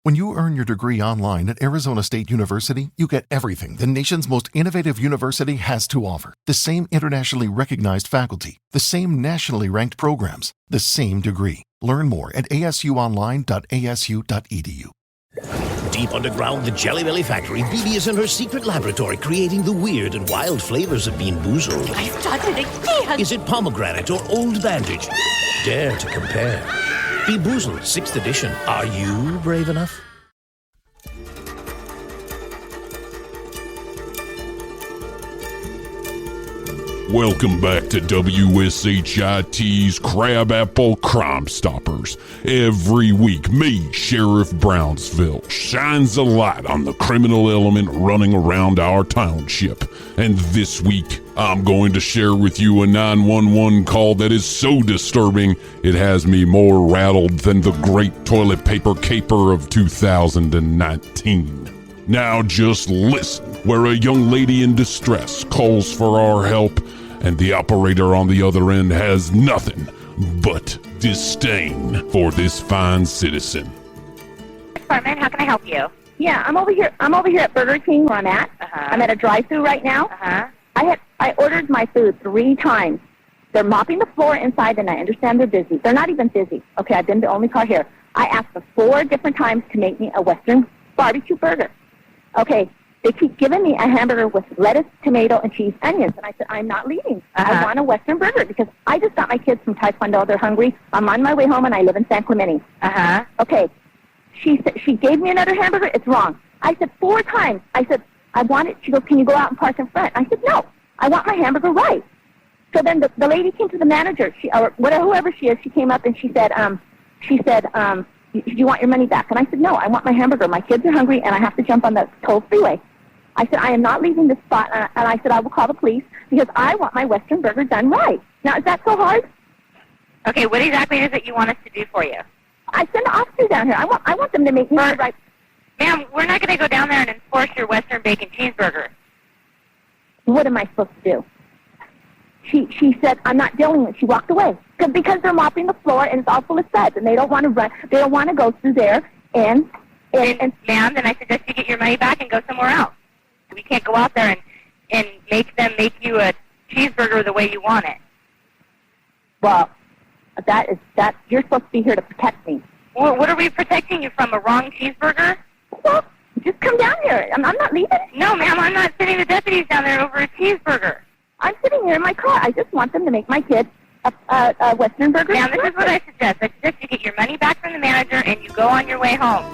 When you earn your degree online at Arizona State University, you get everything the nation's most innovative university has to offer. The same internationally recognized faculty, the same nationally ranked programs, the same degree. Learn more at asuonline.asu.edu. Deep underground the Jelly Belly factory, Bibi is in her secret laboratory creating the weird and wild flavors of Bean Boozled. I've done it again! Is it pomegranate or old bandage? Dare to compare. Bean Boozled, 6th edition. Are you brave enough? Welcome back to WSHIT's Crabapple Crime Stoppers. Every week, me, Sheriff Brownsville, shines a light on the criminal element running around our township. And this week, I'm going to share with you a 911 call that is so disturbing, it has me more rattled than the great toilet paper caper of 2019. Now just listen, where a young lady in distress calls for our help, and the operator on the other end has nothing but disdain for this fine citizen. Department, how can I help you? Yeah, I'm over here at Burger King where I'm at. I'm at a drive-thru right now. I ordered my food 3 times. They're mopping the floor inside, and I understand they're busy. They're not even busy. Okay, I've been the only car here. I asked them 4 different times to make me a Western barbecue burger. Okay, they keep giving me a hamburger with lettuce, tomato, and cheese, onions. And I said, I'm not leaving. I want a Western burger because I just got my kids from Taekwondo. They're hungry. I'm on my way home, and I live in San Clemente. Okay. She gave me another hamburger. It's wrong. I said 4 times. I said, I want it. She goes, can you go out and park in front? I said, no. I want my hamburger right. So then the lady came to the manager, whoever she is. She came up and she said, do you want your money back? And I said, no, I want my hamburger. My kids are hungry, and I have to jump on the toll freeway. I said, I am not leaving this spot. And I said, I will call the police because I want my Western burger done right. Now, is that so hard? Okay, what exactly is it you want us to do for you? I send an officer down here. I want them to make me right. Ma'am, we're not going to go down there and enforce your Western bacon cheeseburger. What am I supposed to do? She said, I'm not dealing with it. She walked away. Because they're mopping the floor, and it's all full of suds, and they don't want to run. They don't want to go through there. And ma'am, then I suggest you get your money back and go somewhere else. We can't go out there and make them make you a cheeseburger the way you want it. Well, that you're supposed to be here to protect me. Well, what are we protecting you from, a wrong cheeseburger? Well, just come down here. I'm not leaving. No, ma'am, I'm not sending the deputies down there over a cheeseburger. I'm sitting here in my car. I just want them to make my kid a Western burger. Ma'am, this is what I suggest. I suggest you get your money back from the manager and you go on your way home.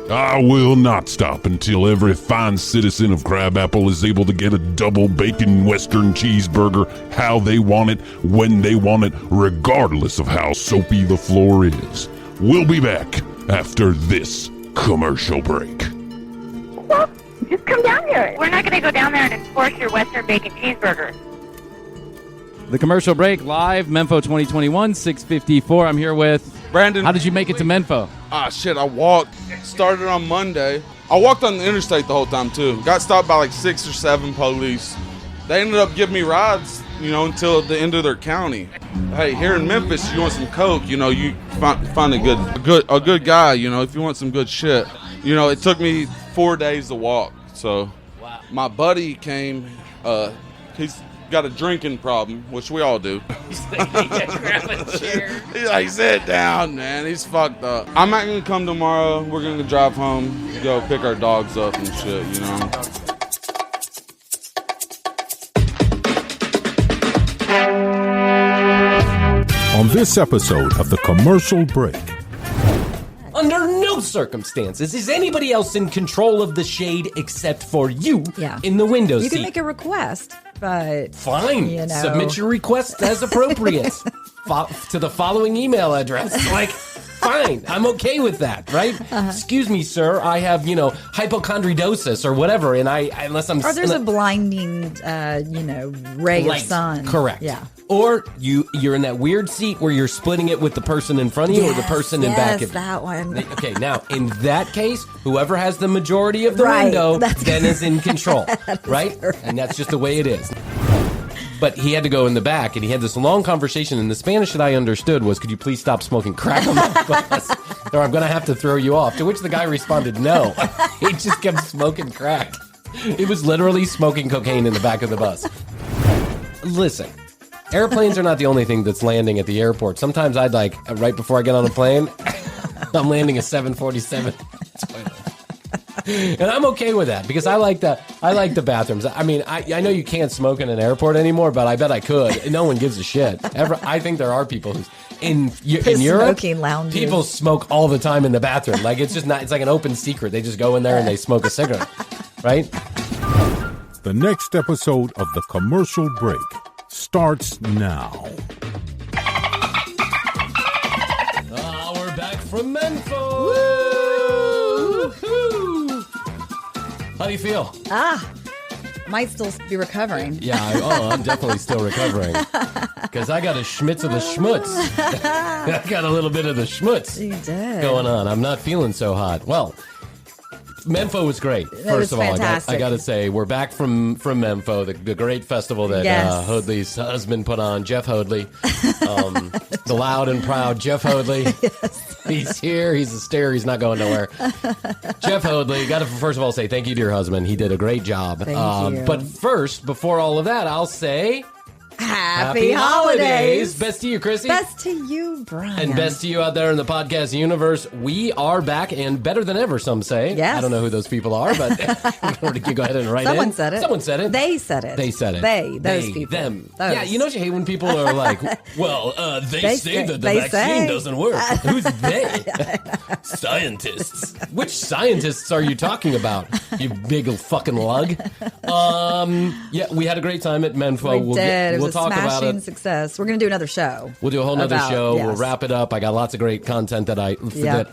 I will not stop until every fine citizen of Crabapple is able to get a double bacon Western cheeseburger how they want it, when they want it, regardless of how soapy the floor is. We'll be back after this commercial break. Well, just come down here. We're not going to go down there and enforce your Western bacon cheeseburger. The commercial break live, Memphis 2021, 6:54. I'm here with Brandon. How did you make it to Memphis? Shit, I walked. Started on Monday. I walked on the interstate the whole time, too. Got stopped by like 6 or 7 police. They ended up giving me rides, until the end of their county. Hey, here in Memphis, you want some coke, you find a good guy, if you want some good shit. It took me 4 days to walk. So my buddy came, he's got a drinking problem, which we all do. He's like, grab a chair. He's like, sit down, man. He's fucked up. I'm not going to come tomorrow. We're going to drive home, go pick our dogs up and shit, On this episode of The Commercial Break. Under no circumstances is anybody else in control of the shade except for you in the window seat. You can make a request, but... Fine. Submit your request as appropriate to the following email address. Fine. I'm okay with that, right? Excuse me, sir. I have, hypochondridosis or whatever, and unless I'm... Or there's a blinding, ray of sun. Correct. Yeah. Or you're in that weird seat where you're splitting it with the person in front of you or the person in back of you. Yes, that one. Okay, now, in that case, whoever has the majority of the window then is in control, right? And that's just the way it is. But he had to go in the back, and he had this long conversation, and the Spanish that I understood was, could you please stop smoking crack on my bus? or I'm going to have to throw you off. To which the guy responded, no. He just kept smoking crack. He was literally smoking cocaine in the back of the bus. Listen, airplanes are not the only thing that's landing at the airport. Sometimes I'd like, right before I get on a plane, I'm landing a 747 toilet. And I'm okay with that because I like the bathrooms. I mean, I know you can't smoke in an airport anymore, but I bet I could. No one gives a shit. I think there are people who in Europe, smoking lounges. People smoke all the time in the bathroom. Like it's like an open secret. They just go in there and they smoke a cigarette, right? The next episode of The Commercial Break starts now. We're back from Memphis. How do you feel? Might still be recovering. Yeah, I'm definitely still recovering. Because I got a schmitz of the schmutz. I got a little bit of the schmutz going on. I'm not feeling so hot. Well, Memphis was great. First of all, I got to say, we're back from Memphis, the great festival that Hoadley's husband put on, Jeff Hoadley. The loud and proud Jeff Hoadley. Yes. He's here. He's a stare. He's not going nowhere. Jeff Hoadley, got to first of all say thank you to your husband. He did a great job. Thank you. But first, before all of that, I'll say... Happy holidays. Best to you, Krissy. Best to you, Bryan. And best to you out there in the podcast universe. We are back and better than ever, some say. Yes. I don't know who those people are, but you go ahead and write Someone said it. Someone said it. They said it. They said it. Those people. Them. Those. Yeah, you know what you hate when people are like, well, they say that the vaccine doesn't work. Who's they? Scientists. Which scientists are you talking about, you big fucking lug? Yeah, we had a great time at Memphis. We'll talk about it. Success. We're going to do another show. We'll do a whole nother show. Yes. We'll wrap it up. I got lots of great content that that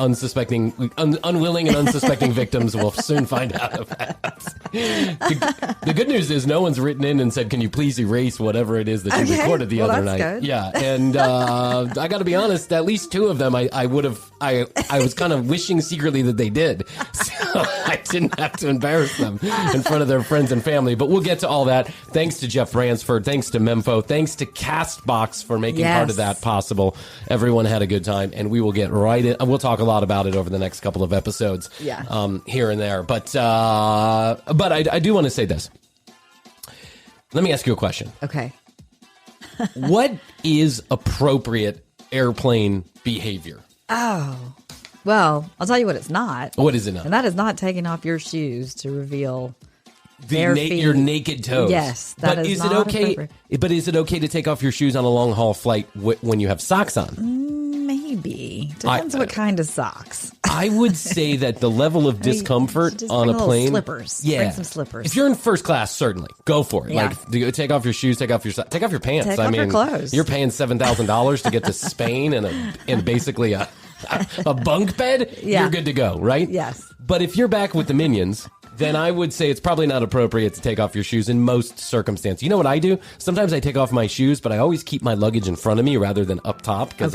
unwilling and unsuspecting victims will soon find out about. The good news is no one's written in and said, "Can you please erase whatever it is that you recorded the other night?" Good. Yeah, and I got to be honest. At least two of them, I was kind of wishing secretly that they did, so I didn't have to embarrass them in front of their friends and family. But we'll get to all that. Thanks to Jeff Bransford. Thanks to Memphis. Thanks to Castbox for making part of that possible. Everyone had a good time, and we will get right in. We'll talk a lot about it over the next couple of episodes, here and there. But I do want to say this. Let me ask you a question. Okay. What is appropriate airplane behavior? Oh, well, I'll tell you what it's not. What is it not? And that is not taking off your shoes to reveal your naked toes. Yes, that is not appropriate. But is it okay to take off your shoes on a long haul flight when you have socks on? Maybe. Depends what kind of socks. I would say that the level of discomfort on a plane. Slippers. Yeah. Bring some slippers. If you're in first class, certainly go for it. Yeah. Like, take off your shoes, take off your pants. Take off your clothes. You're paying $7,000 to get to Spain and basically a bunk bed. Yeah. You're good to go, right? Yes. But if you're back with the minions, then I would say it's probably not appropriate to take off your shoes in most circumstances. You know what I do? Sometimes I take off my shoes, but I always keep my luggage in front of me rather than up top because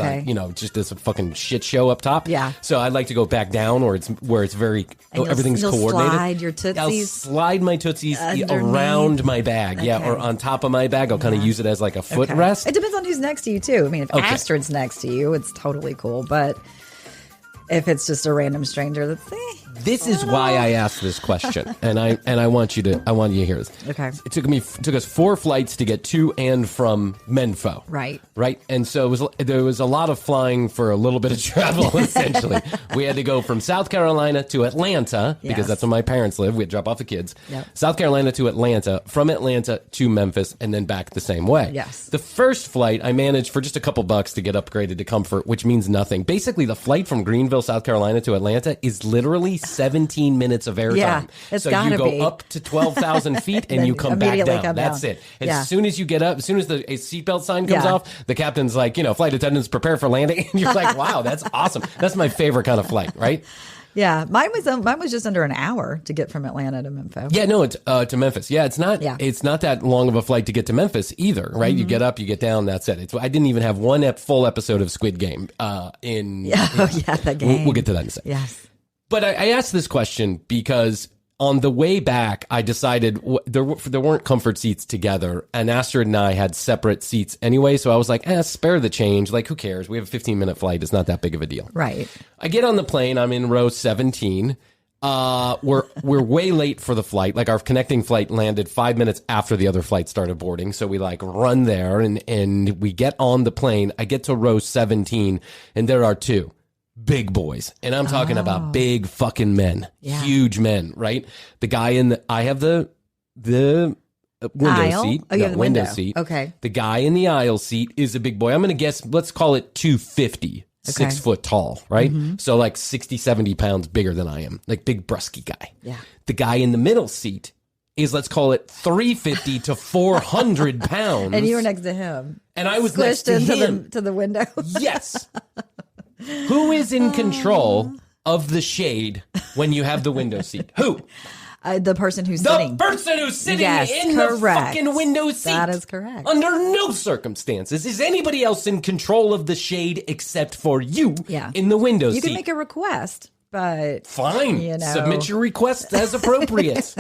just it's a fucking shit show up top. Yeah. So I'd like to go back down where it's very everything's coordinated. Slide your tootsies. I'll slide my tootsies around my bag, or on top of my bag. I'll kind of use it as like a footrest. It depends on who's next to you too. I mean, if Astrid's next to you, it's totally cool, but if it's just a random stranger, this is why I asked this question, and I want you to hear this. Okay. It took us 4 flights to get to and from Memphis. Right. And so there was a lot of flying for a little bit of travel. Essentially, we had to go from South Carolina to Atlanta because that's where my parents live. We had to drop off the kids. Yep. South Carolina to Atlanta, from Atlanta to Memphis, and then back the same way. Yes. The first flight I managed for just a couple bucks to get upgraded to comfort, which means nothing. Basically, the flight from Greenville, South Carolina to Atlanta is literally 17 minutes of airtime. Yeah, it's gotta you go be. up to 12,000 feet and you come back down. That's it. As soon as you get up, as soon as the seatbelt sign comes off, the captain's like, flight attendants prepare for landing. And you're like, wow, that's awesome. That's my favorite kind of flight, right? Yeah, mine was just under an hour to get from Atlanta to Memphis. Yeah, no, it's to Memphis. Yeah, it's not that long of a flight to get to Memphis either, right? Mm-hmm. You get up, you get down, that's it. I didn't even have one full episode of Squid Game that game. We'll get to that in a second. Yes. But I asked this question because on the way back, I decided there weren't comfort seats together, and Astrid and I had separate seats anyway. So I was like, spare the change. Like, who cares? We have a 15-minute flight. It's not that big of a deal. Right. I get on the plane. I'm in row 17. We're way late for the flight. Like, our connecting flight landed 5 minutes after the other flight started boarding. So we like run there and we get on the plane. I get to row 17 and there are two big boys. And I'm talking about big fucking men, huge men, right? The guy I have the window aisle? seat. Oh, you have the window seat. Okay. The guy in the aisle seat is a big boy. I'm going to guess, let's call it 250. Okay. 6 foot tall, right? So like 60, 70 pounds bigger than I am. Like big brusky guy. Yeah. The guy in the middle seat is, let's call it 350 to 400 pounds. And you were next to him. And I was Squished next to into him. to the window. Yes. Who is in control of the shade when you have the window seat? Who? The person who's sitting. The person who's sitting Yes, in the correct. fucking window seat. That is correct. Under no circumstances is anybody else in control of the shade except for you in the window seat. You can make a request, but fine. you know. Submit your request as appropriate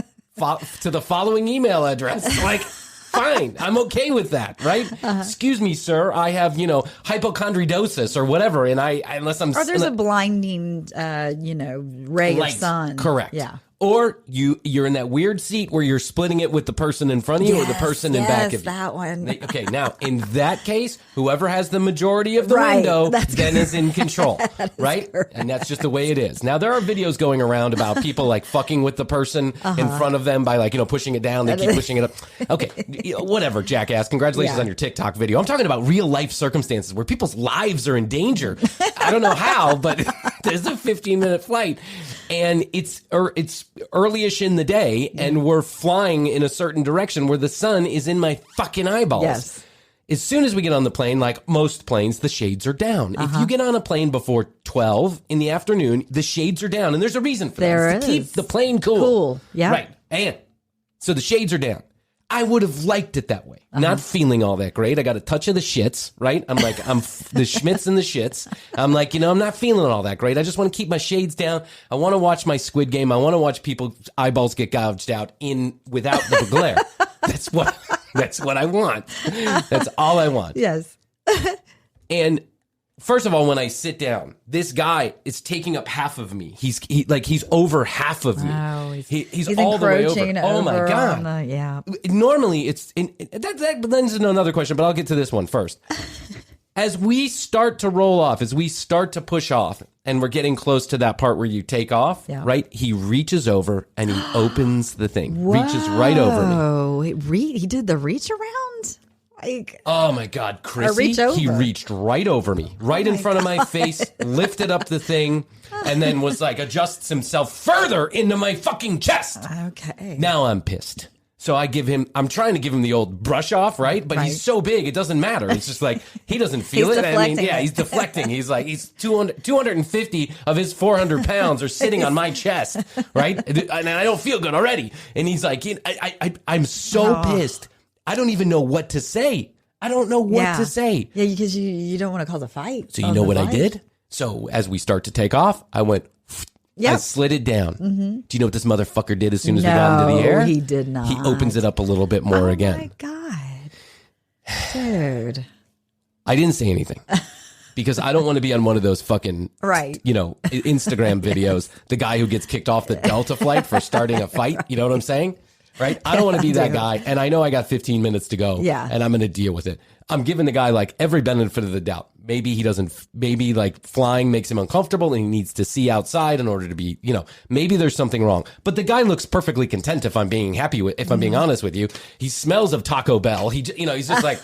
to the following email address. Like, fine. I'm okay with that, right? Excuse me, sir. I have, hypochondridosis or whatever, and unless I'm or there's a blinding, ray of sun. Correct. Yeah. Or you're in that weird seat where you're splitting it with the person in front of you or the person in back of you. That one. Okay, now, in that case, whoever has the majority of the window then is in control, right? Correct. And that's just the way it is. Now, there are videos going around about people, like, fucking with the person in front of them by, like, pushing it down. They keep pushing it up. Okay, whatever, jackass. Congratulations on your TikTok video. I'm talking about real-life circumstances where people's lives are in danger. I don't know how, but there's a 15-minute flight. And it's early-ish in the day, and we're flying in a certain direction where the sun is in my fucking eyeballs. Yes. As soon as we get on the plane, like most planes, the shades are down. If you get on a plane before 12 in the afternoon, the shades are down. And there's a reason for that. There It's to keep the plane cool. Cool, yeah. Right. And so the shades are down. I would have liked it that way. Not feeling all that great. I got a touch of the shits, right? I'm like, the schmitz and the shits. I'm like, I'm not feeling all that great. I just want to keep my shades down. I want to watch my Squid Game. I want to watch people's eyeballs get gouged out without the glare. That's what I want. That's all I want. Yes. And first of all, when I sit down, this guy is taking up half of me. He's over half of me. Oh, he's all the way over. Oh my God. Normally that lends into another question, but I'll get to this one first. As we start to roll off, as we start to push off, and we're getting close to that part where you take off, right? He reaches over and he opens the thing. Reaches right over me. He did the reach around? Like, oh my God, Krissy, he reached right over me, right in front of my face, lifted up the thing, and then was like, adjusts himself further into my fucking chest. Okay. Now I'm pissed. So I'm trying to give him the old brush off, right? But he's so big, it doesn't matter. It's just like, he doesn't feel it. Deflecting. He's deflecting. He's like, 250 of his 400 pounds are sitting on my chest, right? And I don't feel good already. And he's like, I'm so pissed. I don't even know what to say. I don't know what to say. Yeah, because you don't want to cause a fight. So you know what I did? So as we start to take off, I went, I slid it down. Mm-hmm. Do you know what this motherfucker did as soon as we got into the air? No, he did not. He opens it up a little bit more again. Oh my God. Dude. I didn't say anything. Because I don't want to be on one of those fucking, Instagram videos. The guy who gets kicked off the Delta flight for starting a fight. You know what I'm saying? Right? I don't want to be that guy. And I know I got 15 minutes to go. Yeah. And I'm going to deal with it. I'm giving the guy like every benefit of the doubt. Maybe like flying makes him uncomfortable and he needs to see outside in order to be, maybe there's something wrong. But the guy looks perfectly content if I'm being honest with you. He smells of Taco Bell. He's just like,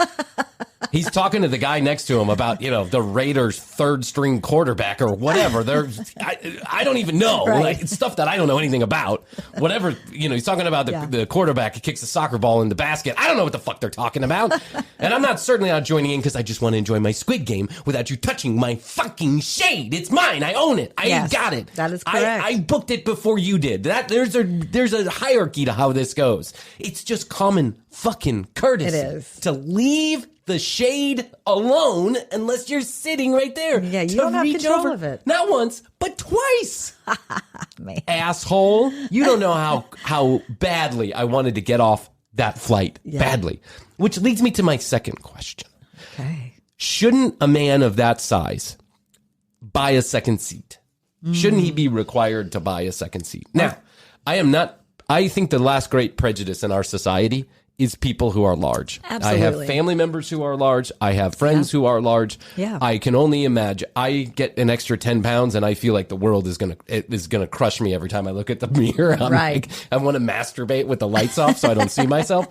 he's talking to the guy next to him about, the Raiders' third string quarterback or whatever. I don't even know. Right. Like, it's stuff that I don't know anything about. Whatever, he's talking about the quarterback who kicks the soccer ball in the basket. I don't know what the fuck they're talking about. And I'm certainly not joining in because I just want to enjoy my Squid Game without you touching my fucking shade. It's mine. I own it. I got it. That is correct. I booked it before you did. There's a hierarchy to how this goes. It's just common fucking courtesy It is. to leave the shade alone unless you're sitting right there. Yeah, you don't have control of it. Not once, but twice. Man. Asshole. You don't know how badly I wanted to get off that flight. Yeah. Badly. Which leads me to my second question. Okay. Shouldn't a man of that size buy a second seat? Shouldn't he be required to buy a second seat? Now, I think the last great prejudice in our society is people who are large. Absolutely. I have family members who are large. I have friends who are large. Yeah. I can only imagine. I get an extra 10 pounds and I feel like the world is gonna crush me every time I look at the mirror. I'm right. like, I want to masturbate with the lights off so I don't see myself.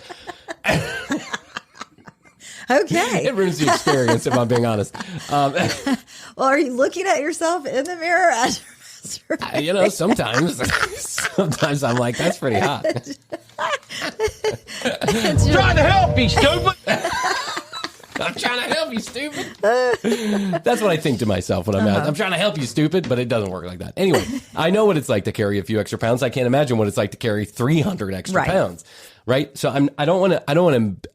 Okay. It ruins the experience if I'm being honest. Well, are you looking at yourself in the mirror as you're masturbating? Sometimes I'm like, that's pretty hot. Trying to help you, stupid. I'm trying to help you, stupid. That's what I think to myself when I'm trying to help you, stupid, but it doesn't work like that. Anyway, I know what it's like to carry a few extra pounds. I can't imagine what it's like to carry 300 extra pounds. Right. So I don't want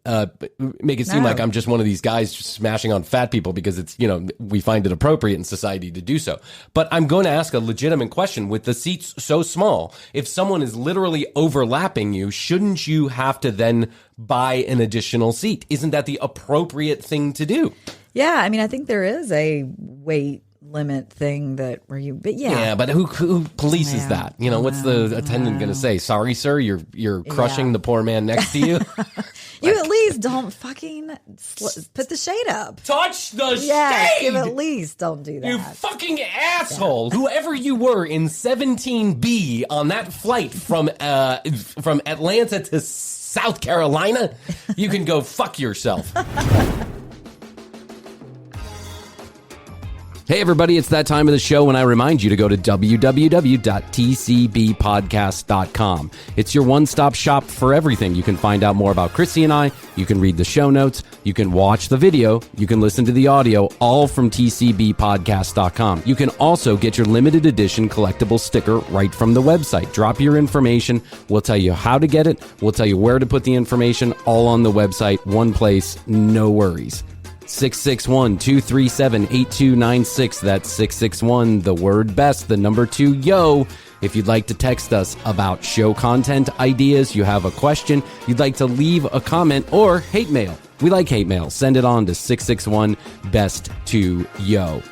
to make it seem like I'm just one of these guys just smashing on fat people because it's, we find it appropriate in society to do so. But I'm going to ask a legitimate question. With the seats so small, if someone is literally overlapping you, shouldn't you have to then buy an additional seat? Isn't that the appropriate thing to do? Yeah. I mean, I think there is a weight limit thing but who polices that? What's the attendant going to say? Sorry, sir, you're crushing the poor man next to you. You at least don't fucking put the shade up. Touch the shade. You at least don't do that. You fucking asshole. Yeah. Whoever you were in 17B on that flight from Atlanta to South Carolina, you can go fuck yourself. Hey, everybody, it's that time of the show when I remind you to go to www.tcbpodcast.com. It's your one-stop shop for everything. You can find out more about Krissy and I. You can read the show notes. You can watch the video. You can listen to the audio, all from tcbpodcast.com. You can also get your limited edition collectible sticker right from the website. Drop your information. We'll tell you how to get it. We'll tell you where to put the information, all on the website. One place, no worries. 661-237-8296. That's 661, the word best, the number 2, yo. If you'd like to text us about show content ideas, you have a question, you'd like to leave a comment, or hate mail. We like hate mail. Send it on to 661-BEST2YO.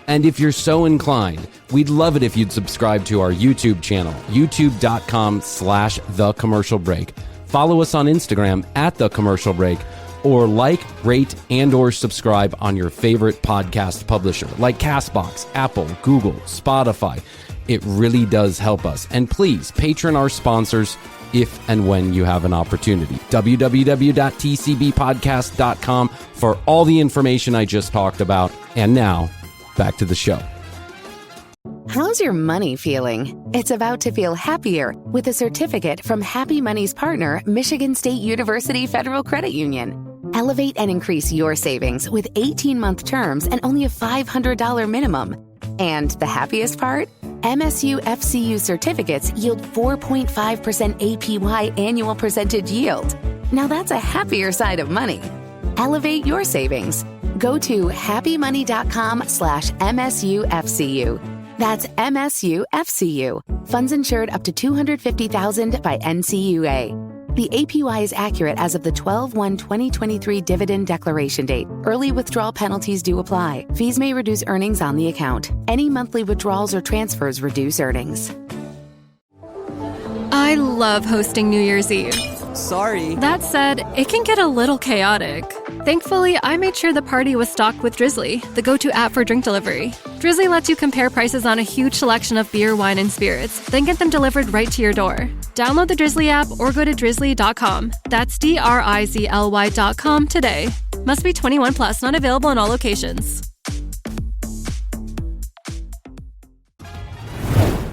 And if you're so inclined, we'd love it if you'd subscribe to our YouTube channel, youtube.com/thecommercialbreak. Follow us on Instagram @thecommercialbreak. Or like, rate, and or subscribe on your favorite podcast publisher like CastBox, Apple, Google, Spotify. It really does help us. And please, patron our sponsors if and when you have an opportunity. www.tcbpodcast.com for all the information I just talked about. And now, back to the show. How's your money feeling? It's about to feel happier with a certificate from Happy Money's partner, Michigan State University Federal Credit Union. Elevate and increase your savings with 18-month terms and only a $500 minimum. And the happiest part? MSU FCU certificates yield 4.5% APY annual percentage yield. Now that's a happier side of money. Elevate your savings. Go to happymoney.com/MSUFCU. That's MSUFCU. Funds insured up to $250,000 by NCUA. The APY is accurate as of the 12/1/2023 dividend declaration date. Early withdrawal penalties do apply. Fees may reduce earnings on the account. Any monthly withdrawals or transfers reduce earnings. I love hosting New Year's Eve. Sorry. That said, it can get a little chaotic. Thankfully, I made sure the party was stocked with Drizzly, the go-to app for drink delivery. Drizzly lets you compare prices on a huge selection of beer, wine, and spirits, then get them delivered right to your door. Download the Drizzly app or go to drizzly.com. That's DRIZLY.com today. Must be 21 plus, not available in all locations.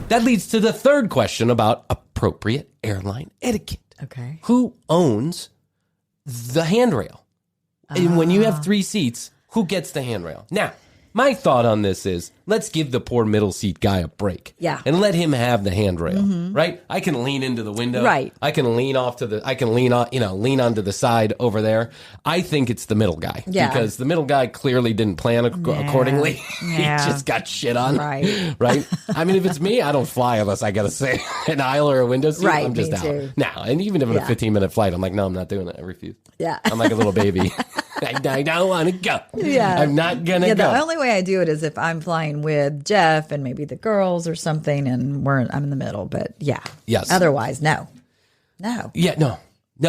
That leads to the third question about appropriate airline etiquette. Okay. Who owns the handrail? And when you have 3 seats, who gets the handrail? Now, My thought on this is, let's give the poor middle seat guy a break. Yeah. And let him have the handrail, right? I can lean into the window. Right. I can lean onto the side over there. I think it's the middle guy. Yeah. Because the middle guy clearly didn't plan accordingly. Yeah. He just got shit on. Right. Right? I mean, if it's me, I don't fly unless I got to say an aisle or a window seat. Right, I'm just me out. too. Now, and even if it's a 15-minute flight, I'm like, no, I'm not doing it. I refuse. Yeah. I'm like a little baby. I don't want to go. Yeah. I'm not going to go. The only way I do it is if I'm flying with Jeff and maybe the girls or something, and I'm in the middle. But yeah. Yes. Otherwise, no. Yeah, no.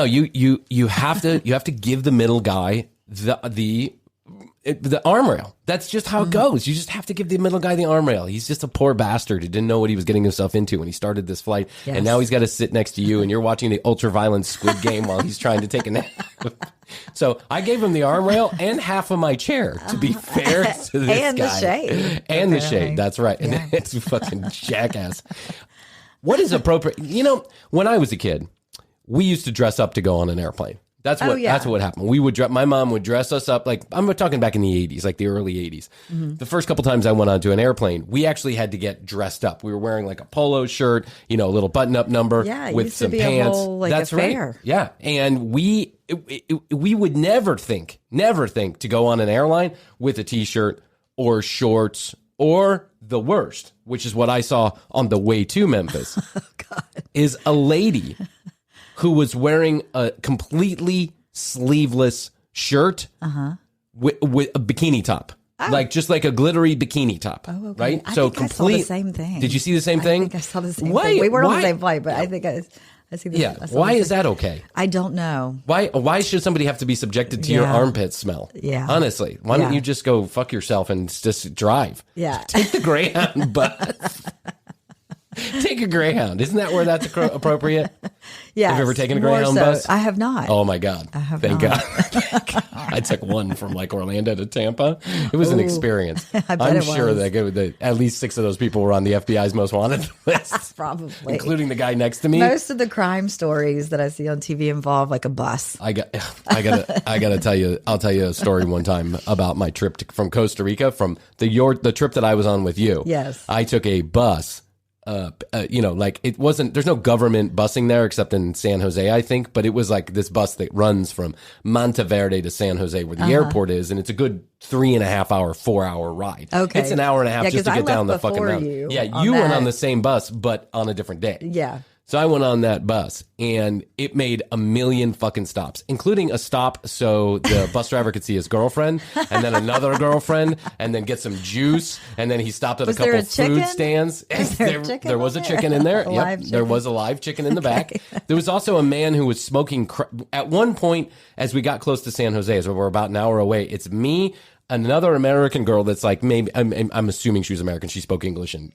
You have to give the middle guy the arm rail. That's just how it goes. You just have to give the middle guy the arm rail. He's just a poor bastard who didn't know what he was getting himself into when he started this flight. Yes. And now he's got to sit next to you and you're watching the ultra-violent Squid Game while he's trying to take a nap. So I gave him the arm rail and half of my chair, to be fair to this and guy. the shade. And the shade. That's right. Yeah. And it's fucking jackass. What is appropriate? When I was a kid, we used to dress up to go on an airplane. That's what happened. We would my mom would dress us up, like, I'm talking back in the 80s, like the early 80s. The first couple times I went onto an airplane, we actually had to get dressed up. We were wearing like a polo shirt, a little button-up number with some pants. That's right. Yeah. And we would never think to go on an airline with a t-shirt or shorts or the worst, which is what I saw on the way to Memphis, is a lady who was wearing a completely sleeveless shirt with a bikini top. Just like a glittery bikini top. Oh, okay. Right? I think I saw the same thing. Did you see the same thing? I think I saw the same thing. We weren't on the same flight, but I think I see the Yeah. Why is that okay? I don't know. Why should somebody have to be subjected to your armpit smell? Yeah. Honestly. Why don't you just go fuck yourself and just drive? Yeah. Take the Greyhound bus. Take a Greyhound. Isn't that where that's appropriate? Yeah. Have you ever taken a Greyhound bus? I have not. Oh my God. I have Thank not. God. I took one from like Orlando to Tampa. It was an experience. I bet I'm it sure was. that at least 6 of those people were on the FBI's most wanted list. Probably. Including the guy next to me. Most of the crime stories that I see on TV involve like a bus. I gotta tell you, I'll tell you a story one time about my trip from Costa Rica, from the trip that I was on with you. Yes. I took a bus. It wasn't, there's no government busing there except in San Jose, I think, but it was like this bus that runs from Monteverde to San Jose where the airport is. And it's a good 3.5 hour, 4 hour ride. Okay. It's an hour and a half just to get down the fucking mountain. You went on the same bus, but on a different day. Yeah. So I went on that bus and it made a million fucking stops, including a stop so the bus driver could see his girlfriend and then another girlfriend and then get some juice. And then he stopped at a couple food stands. There was a chicken in there. Yep. There was a live chicken in the back. There was also a man who was smoking. At one point, as we got close to San Jose, as we're about an hour away, it's me, another American girl that's like, maybe, I'm assuming she was American. She spoke English and,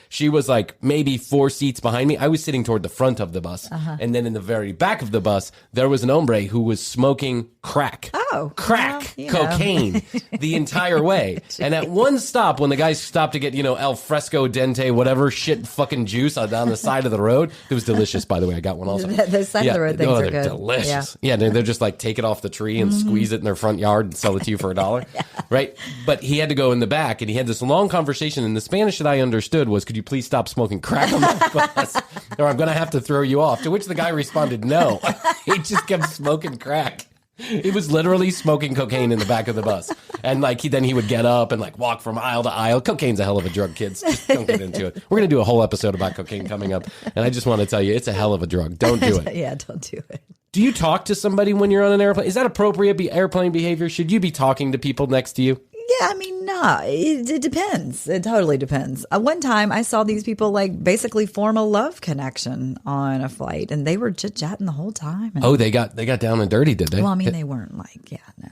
she was like maybe 4 seats behind me. I was sitting toward the front of the bus. And then in the very back of the bus, there was an hombre who was smoking crack. Oh. Crack. Cocaine the entire way. And at one stop, when the guy stopped to get, al fresco dente, whatever shit fucking juice down the side of the road, it was delicious, by the way. I got one also. The side of the road things are they're good. Delicious. Yeah, they're just like take it off the tree and squeeze it in their front yard and sell it to you for $1. Right? But he had to go in the back and he had this long conversation. And the Spanish that I understood was, could you please stop smoking crack on my bus or I'm going to have to throw you off? To which the guy responded, no. He just kept smoking crack. He was literally smoking cocaine in the back of the bus. And then he would get up and walk from aisle to aisle. Cocaine's a hell of a drug, kids. Just don't get into it. We're going to do a whole episode about cocaine coming up. And I just want to tell you, it's a hell of a drug. Don't do it. Yeah, don't do it. Do you talk to somebody when you're on an airplane? Is that appropriate airplane behavior? Should you be talking to people next to you? Yeah, I mean, no, it depends. It totally depends. One time I saw these people basically form a love connection on a flight and they were chit-chatting the whole time. Oh, they got down and dirty, did they? Well, I mean, they weren't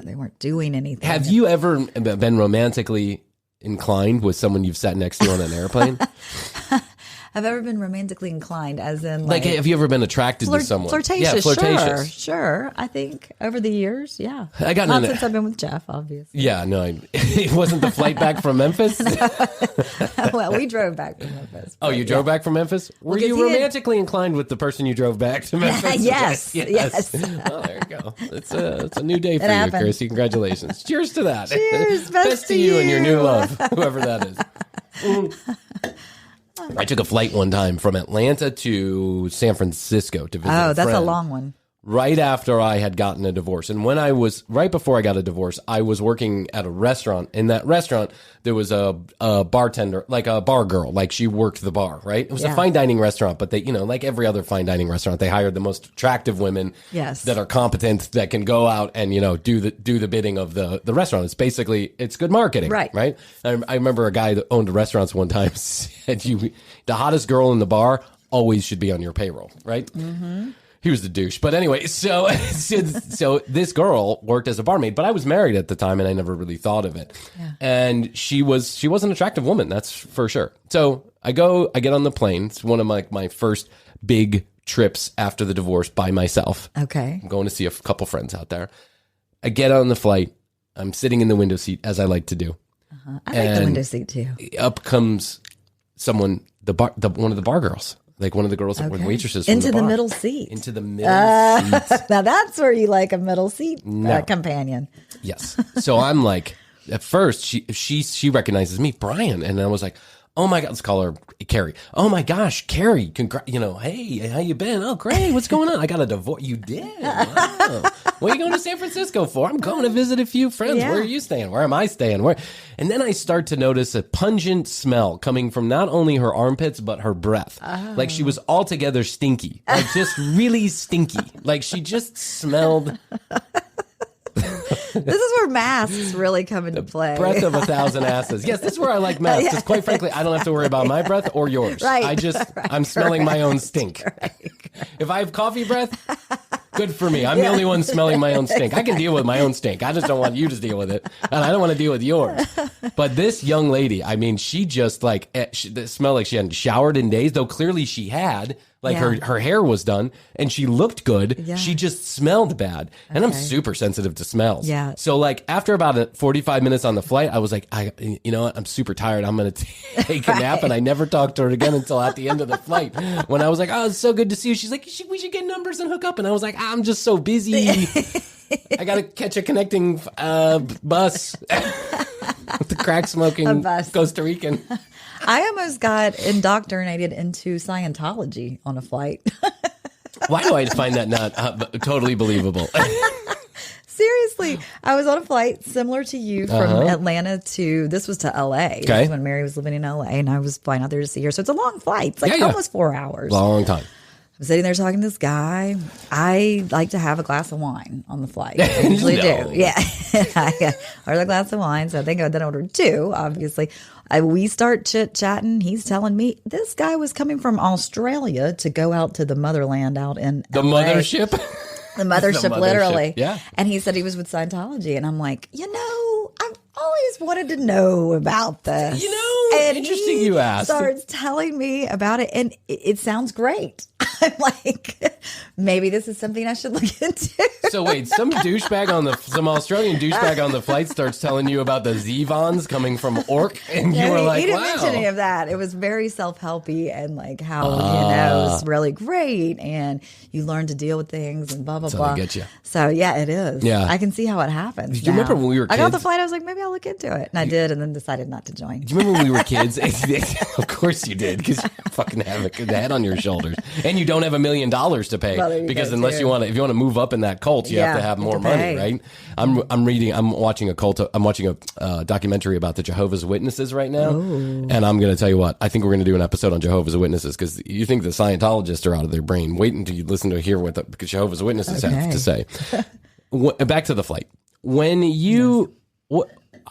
they weren't doing anything. Have you ever been romantically inclined with someone you've sat next to on an airplane? I've ever been romantically inclined, as in Like, have you ever been attracted to someone? Flirtatious, Yeah, flirtatious. Sure. I think over the years, yeah. I got Not since I've been with Jeff, obviously. Yeah, no, it wasn't the flight back from Memphis. Well, we drove back from Memphis. Oh, you drove back from Memphis? Were you romantically inclined with the person you drove back to Memphis? Yes. Oh, there you go. It's a new day for you, happened. Krissy. Congratulations. Cheers to that. Cheers. Best to you and your new love, whoever that is. I took a flight one time from Atlanta to San Francisco to visit Oh, that's a friend. long one. Right after I had gotten a divorce. And right before I got a divorce, I was working at a restaurant. In that restaurant, there was a bartender, like a bar girl, like she worked the bar, right? It was a fine dining restaurant, but they, like every other fine dining restaurant, they hired the most attractive women that are competent, that can go out and, do the bidding of the restaurant. It's basically, it's good marketing, right? I remember a guy that owned restaurants one time said, the hottest girl in the bar always should be on your payroll, right? Mm-hmm. He was the douche. But anyway, so this girl worked as a barmaid, but I was married at the time and I never really thought of it. Yeah. And she was an attractive woman, that's for sure. So I get on the plane. It's one of my first big trips after the divorce by myself. Okay. I'm going to see a couple friends out there. I get on the flight. I'm sitting in the window seat, as I like to do. Uh-huh. I like the window seat too. Up comes someone, one of the bar girls. Like one of the girls that were waitresses from into the bar. middle seat. Into the middle seat. Now that's where you like a middle seat companion. Yes. So I'm like, at first she recognizes me, Bryan, and I was like, oh my God, let's call her Carrie. Oh my gosh, Carrie, hey, how you been? Oh, great, what's going on? I got a divorce. You did? Wow. What are you going to San Francisco for? I'm going to visit a few friends. Yeah. Where are you staying? Where am I staying? And then I start to notice a pungent smell coming from not only her armpits, but her breath. Oh. Like she was altogether stinky, like just really stinky. Like she just smelled... This is where masks really come into play. Breath of 1,000 asses. Yes, this is where I like masks. Because quite frankly, I don't have to worry about my breath or yours. Right. I'm smelling my own stink. If I have coffee breath, good for me. I'm the only one smelling my own stink. I can deal with my own stink. I just don't want you to deal with it. And I don't want to deal with yours. But this young lady, I mean, she just it smelled like she hadn't showered in days, though clearly she had. Like her hair was done and she looked good. Yeah. She just smelled bad. And I'm super sensitive to smells. Yeah. So like after about 45 minutes on the flight, I was like, you know what? I'm super tired. I'm going to take a nap. And I never talked to her again until at the end of the flight when I was like, oh, it's so good to see you. She's like, we should get numbers and hook up. And I was like, I'm just so busy. I got to catch a connecting bus with the crack smoking Costa Rican. I almost got indoctrinated into Scientology on a flight. Why do I find that not totally believable? Seriously, I was on a flight similar to you from Atlanta this was to LA. Okay. This was when Mary was living in LA and I was flying out there to see her. So it's a long flight. It's like almost 4 hours. Long time. I'm sitting there talking to this guy. I like to have a glass of wine on the flight. I usually do. Yeah. I ordered a glass of wine. So I think I then ordered 2, obviously. We start chit-chatting. He's telling me this guy was coming from Australia to go out to the motherland out in the LA. Mothership? The mothership, literally. Yeah. And he said he was with Scientology. And I'm like, I've always wanted to know about this. And interesting you asked. Starts telling me about it. And it sounds great. I'm like, maybe this is something I should look into. So wait, some Australian douchebag on the flight starts telling you about the Zevons coming from Orc, and you were like, he didn't wow. mention any of that. It was very self-helpy and like how, it's really great and you learn to deal with things and blah, blah, blah. Get you. So yeah, it is. Yeah. I can see how it happens. Do you remember when we were kids? I got off the flight, I was like, maybe I'll look into it. And I did, and then decided not to join. Do you remember when we were kids? Of course you did, because you fucking have a head on your shoulders. And you don't have $1 million to pay, because if you want to move up in that cult, you have to have more money, right? I'm watching a documentary about the Jehovah's Witnesses right now. Ooh. And I'm going to tell you what, I think we're going to do an episode on Jehovah's Witnesses, because you think the Scientologists are out of their brain. Wait until you listen to hear what the Jehovah's Witnesses have to say. Back to the flight. When you...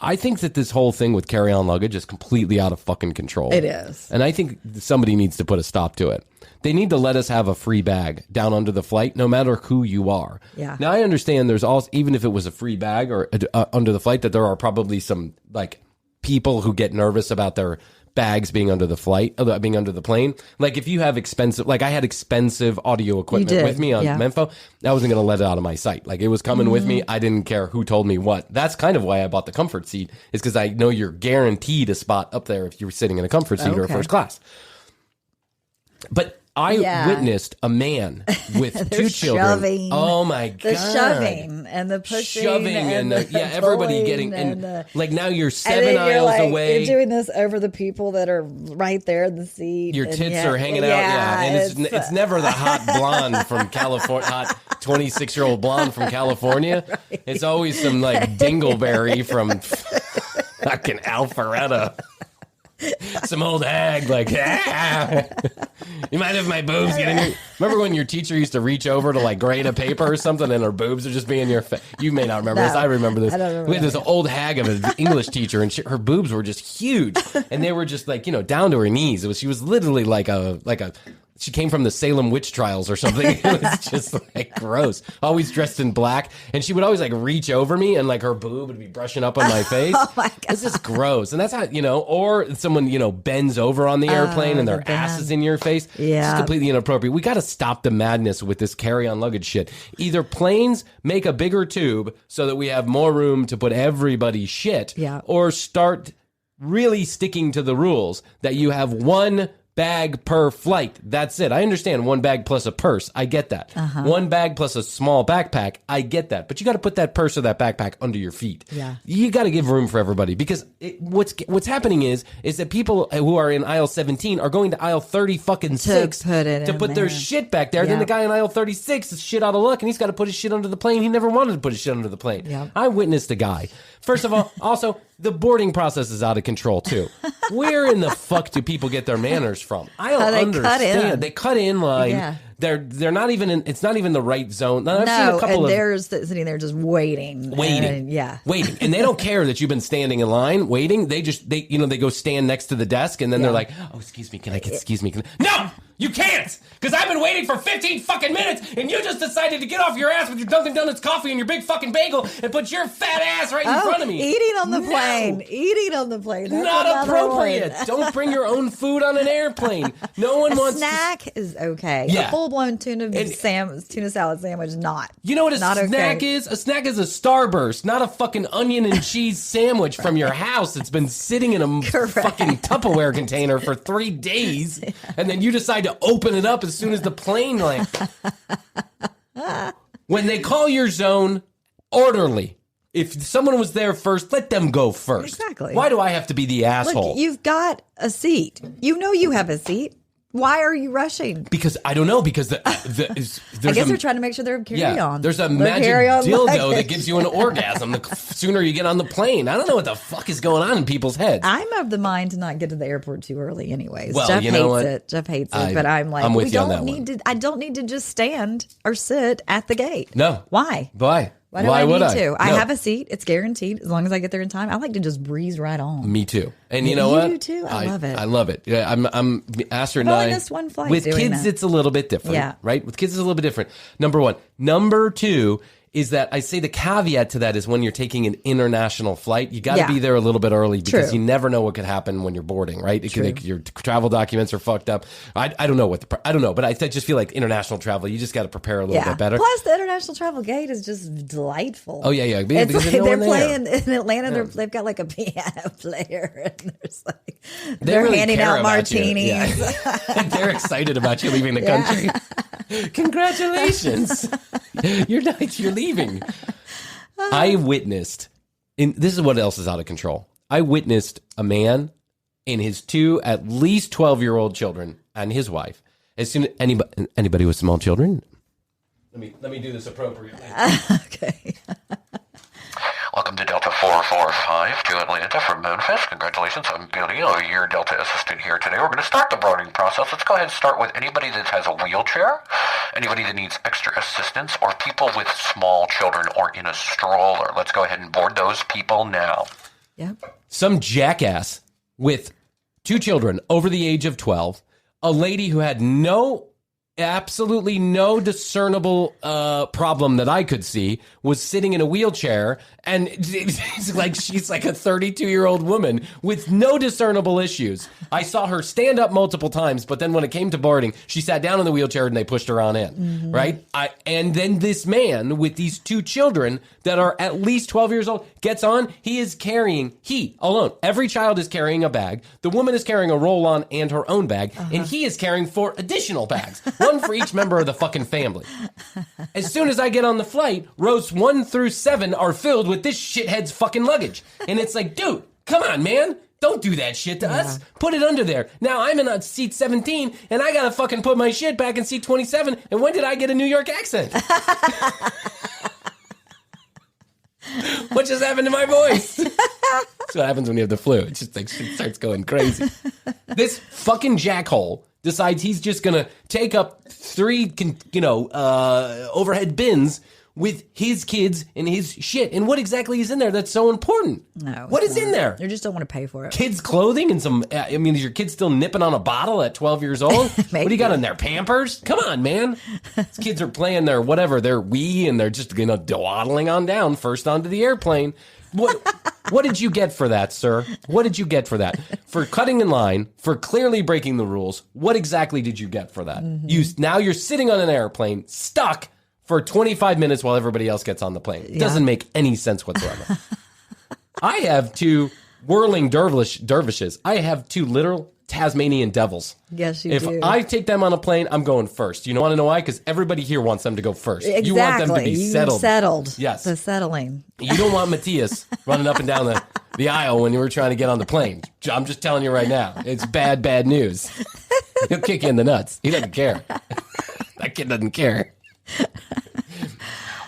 I think that this whole thing with carry-on luggage is completely out of fucking control. It is. And I think somebody needs to put a stop to it. They need to let us have a free bag down under the flight, no matter who you are. Yeah. Now, I understand there's also, even if it was a free bag or under the flight, that there are probably some like people who get nervous about their bags being under the plane. Like if you have expensive, like I had expensive audio equipment with me on Memphis, I wasn't going to let it out of my sight. Like it was coming with me. I didn't care who told me what. That's kind of why I bought the comfort seat, is because I know you're guaranteed a spot up there if you're sitting in a comfort seat or first class. But I witnessed a man with two children. Shoving. Oh my god! The shoving and the pushing, and everybody getting like now you're 7 aisles away. You're doing this over the people that are right there in the seat. Your tits are hanging out. Yeah, and it's never the hot blonde from California, hot 26-year-old blonde from California. Right. It's always some like dingleberry from fucking Alpharetta. Some old hag, like, you might have my boobs getting your... Remember when your teacher used to reach over to, like, grade a paper or something and her boobs would just be in your face? You may not remember this. I remember this. We had this old hag of an English teacher, and her boobs were just huge. And they were just, like, down to her knees. She was literally like a... She came from the Salem witch trials or something. It was just like gross. Always dressed in black. And she would always like reach over me and like her boob would be brushing up on my face. Oh my God. It's just gross. And that's how, or someone, bends over on the airplane and their ass is in your face. Yeah. It's just completely inappropriate. We got to stop the madness with this carry-on luggage shit. Either planes make a bigger tube so that we have more room to put everybody's shit, or start really sticking to the rules that you have one bag per flight. That's it. I understand one bag plus a purse. I get that. One bag plus a small backpack. I get that. But you got to put that purse or that backpack under your feet. Yeah. You got to give room for everybody, because what's happening is that people who are in aisle 17 are going to aisle 30 fucking 6 to put their shit back there. Then the guy in aisle 36 is shit out of luck and he's got to put his shit under the plane. He never wanted to put his shit under the plane. Yep. I witnessed a guy. First of all, also, the boarding process is out of control too. Where in the fuck do people get their manners from? I don't understand. They cut in line. Yeah. They're not even in. It's not even the right zone. Now, I've seen a couple and they're sitting there just waiting, waiting, and they don't care that you've been standing in line waiting. They go stand next to the desk, and then they're like, "Oh, excuse me, can I get? Excuse me, no." You can't! Because I've been waiting for 15 fucking minutes, and you just decided to get off your ass with your Dunkin' Donuts coffee and your big fucking bagel and put your fat ass right in front of me. Eating on the plane. Eating on the plane. That's not appropriate. Don't bring your own food on an airplane. No one wants snack is okay. Yeah. A full-blown tuna salad sandwich, not. You know what a snack is? A snack is a Starburst, not a fucking onion and cheese sandwich from your house that's been sitting in a fucking Tupperware container for 3 days, and then you decide to open it up as soon as the plane lands. When they call your zone, orderly. If someone was there first, let them go first. Exactly. Why do I have to be the asshole? Look, you've got a seat. You know you have a seat. Why are you rushing? Because I don't know. Because I guess they're trying to make sure they're carry on. There's a magic dildo that gives you an orgasm the sooner you get on the plane. I don't know what the fuck is going on in people's heads. I'm of the mind to not get to the airport too early, anyways. Well, Jeff you know hates it. Jeff hates it, but I'm like, I don't need to just stand or sit at the gate. No. Why? Why do I need to? I have a seat. It's guaranteed as long as I get there in time. I like to just breeze right on. Me too. And you know what? You do too. I love it. I love it. Yeah, I'm Aster and I missed one flight with kids. It's a little bit different. Yeah. Right. With kids, it's a little bit different. Number one. Number two is that I say the caveat to that is when you're taking an international flight, you got to be there a little bit early because you never know what could happen when you're boarding, right? Your travel documents are fucked up. I don't know I don't know, but I just feel like international travel, you just just got to prepare a little bit better. Plus, the international travel gate is just delightful. Oh, yeah. It's like they're playing in Atlanta. They've got like a piano player, and there's like they're really handing out martinis. Yeah. They're excited about you leaving the country. Congratulations. You're leaving. I witnessed, this is what else is out of control. I witnessed a man and his two at least 12-year-old children and his wife. As soon as anybody with small children, let me do this appropriately. Okay. Welcome to Delta 445 to Atlanta from Memphis. Congratulations, I'm Billy, your Delta assistant here today. We're going to start the boarding process. Let's go ahead and start with anybody that has a wheelchair, anybody that needs extra assistance, or people with small children or in a stroller. Let's go ahead and board those people now. Yep. Some jackass with two children over the age of 12, a lady who had no absolutely no discernible problem that I could see, was sitting in a wheelchair, and it's like she's like a 32-year-old woman with no discernible issues. I saw her stand up multiple times, but then when it came to boarding, she sat down in the wheelchair and they pushed her on in, right? And then this man with these 2 children that are at least 12 years old gets on. He alone. Every child is carrying a bag. The woman is carrying a roll-on and her own bag, and he is carrying 4 additional bags, one for each member of the fucking family. As soon as I get on the flight, rows 1 through 7 are filled with this shithead's fucking luggage. And it's like, dude, come on, man. Don't do that shit to us. Put it under there. Now I'm in seat 17, and I gotta fucking put my shit back in seat 27. And when did I get a New York accent? What just happened to my voice? That's what happens when you have the flu. It just like shit starts going crazy. This fucking jackhole decides he's just gonna take up 3, overhead bins with his kids and his shit. And what exactly is in there that's so important? No. What is in there? You just don't want to pay for it. Kids' clothing and some, is your kid still nipping on a bottle at 12 years old? What do you got in there? Pampers? Come on, man. These kids are playing their Wii, and they're just, dawdling on down, first onto the airplane. What did you get for that, sir? What did you get for that? For cutting in line, for clearly breaking the rules, what exactly did you get for that? Now you're sitting on an airplane, stuck for 25 minutes while everybody else gets on the plane. It doesn't make any sense whatsoever. I have 2 whirling dervishes. I have 2 literal Tasmanian devils. Yes, you do. If I take them on a plane, I'm going first. You want to know why? Because everybody here wants them to go first. Exactly. You want them to be settled. Settled. Yes. The settling. You don't want Matthias running up and down the aisle when you were trying to get on the plane. I'm just telling you right now. It's bad news. He'll kick you in the nuts. He doesn't care. That kid doesn't care.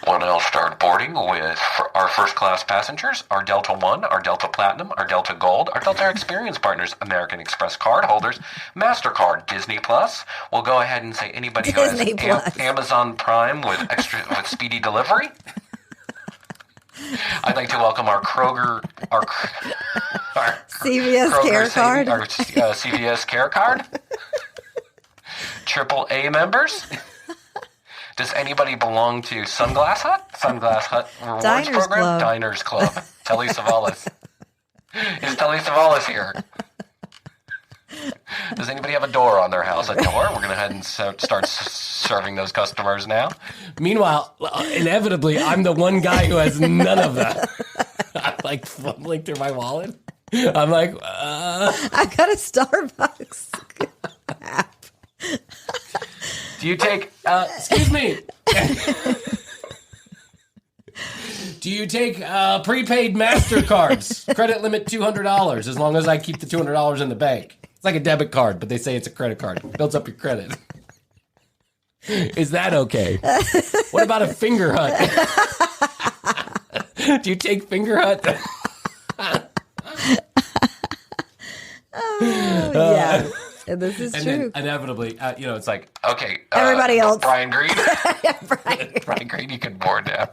We'll now start boarding with our first class passengers, our Delta One, our Delta Platinum, our Delta Gold, our Delta Experience partners, American Express card holders, MasterCard, Disney Plus. We'll go ahead and say anybody who has Amazon Prime with speedy delivery. I'd like to welcome our Kroger, our CVS Care Card, our CVS Care Card, AAA members. Does anybody belong to Sunglass Hut? Sunglass Hut Rewards Diners Program? Club. Diners Club. Telly Savalas. Is Telly Savalas here? Does anybody have a door on their house? A door? We're going to go ahead and start serving those customers now. Meanwhile, inevitably, I'm the one guy who has none of that. I'm like fumbling through my wallet. I'm like, I've got a Starbucks app. Do you take, excuse me. Do you take prepaid MasterCards? Credit limit $200 as long as I keep the $200 in the bank. It's like a debit card, but they say it's a credit card. It builds up your credit. Is that okay? What about a Finger Hut? Do you take Finger Hut? Yeah. This is and true. Then inevitably, it's like, okay. Everybody else. Brian Green. Brian Green, you can board now.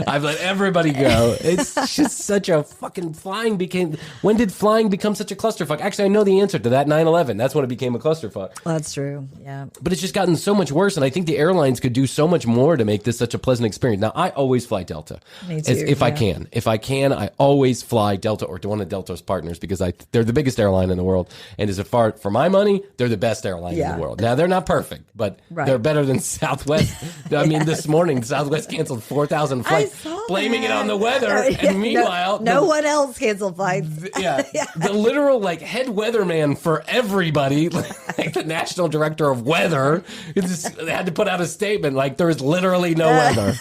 I've let everybody go. It's just such a fucking when did flying become such a clusterfuck? Actually, I know the answer to that, 9/11. That's when it became a clusterfuck. That's true, yeah. But it's just gotten so much worse, and I think the airlines could do so much more to make this such a pleasant experience. Now, I always fly Delta. Me too, If I can. If I can, I always fly Delta or to one of Delta's partners because they're the biggest airline in the world. And for my money, they're the best airline in the world. Now, they're not perfect, but they're better than Southwest. I mean, this morning, Southwest canceled 4,000 flights, blaming it on the weather. And meanwhile, no one else canceled flights. The literal head weatherman for everybody, like the national director of weather, they had to put out a statement like there was literally no weather.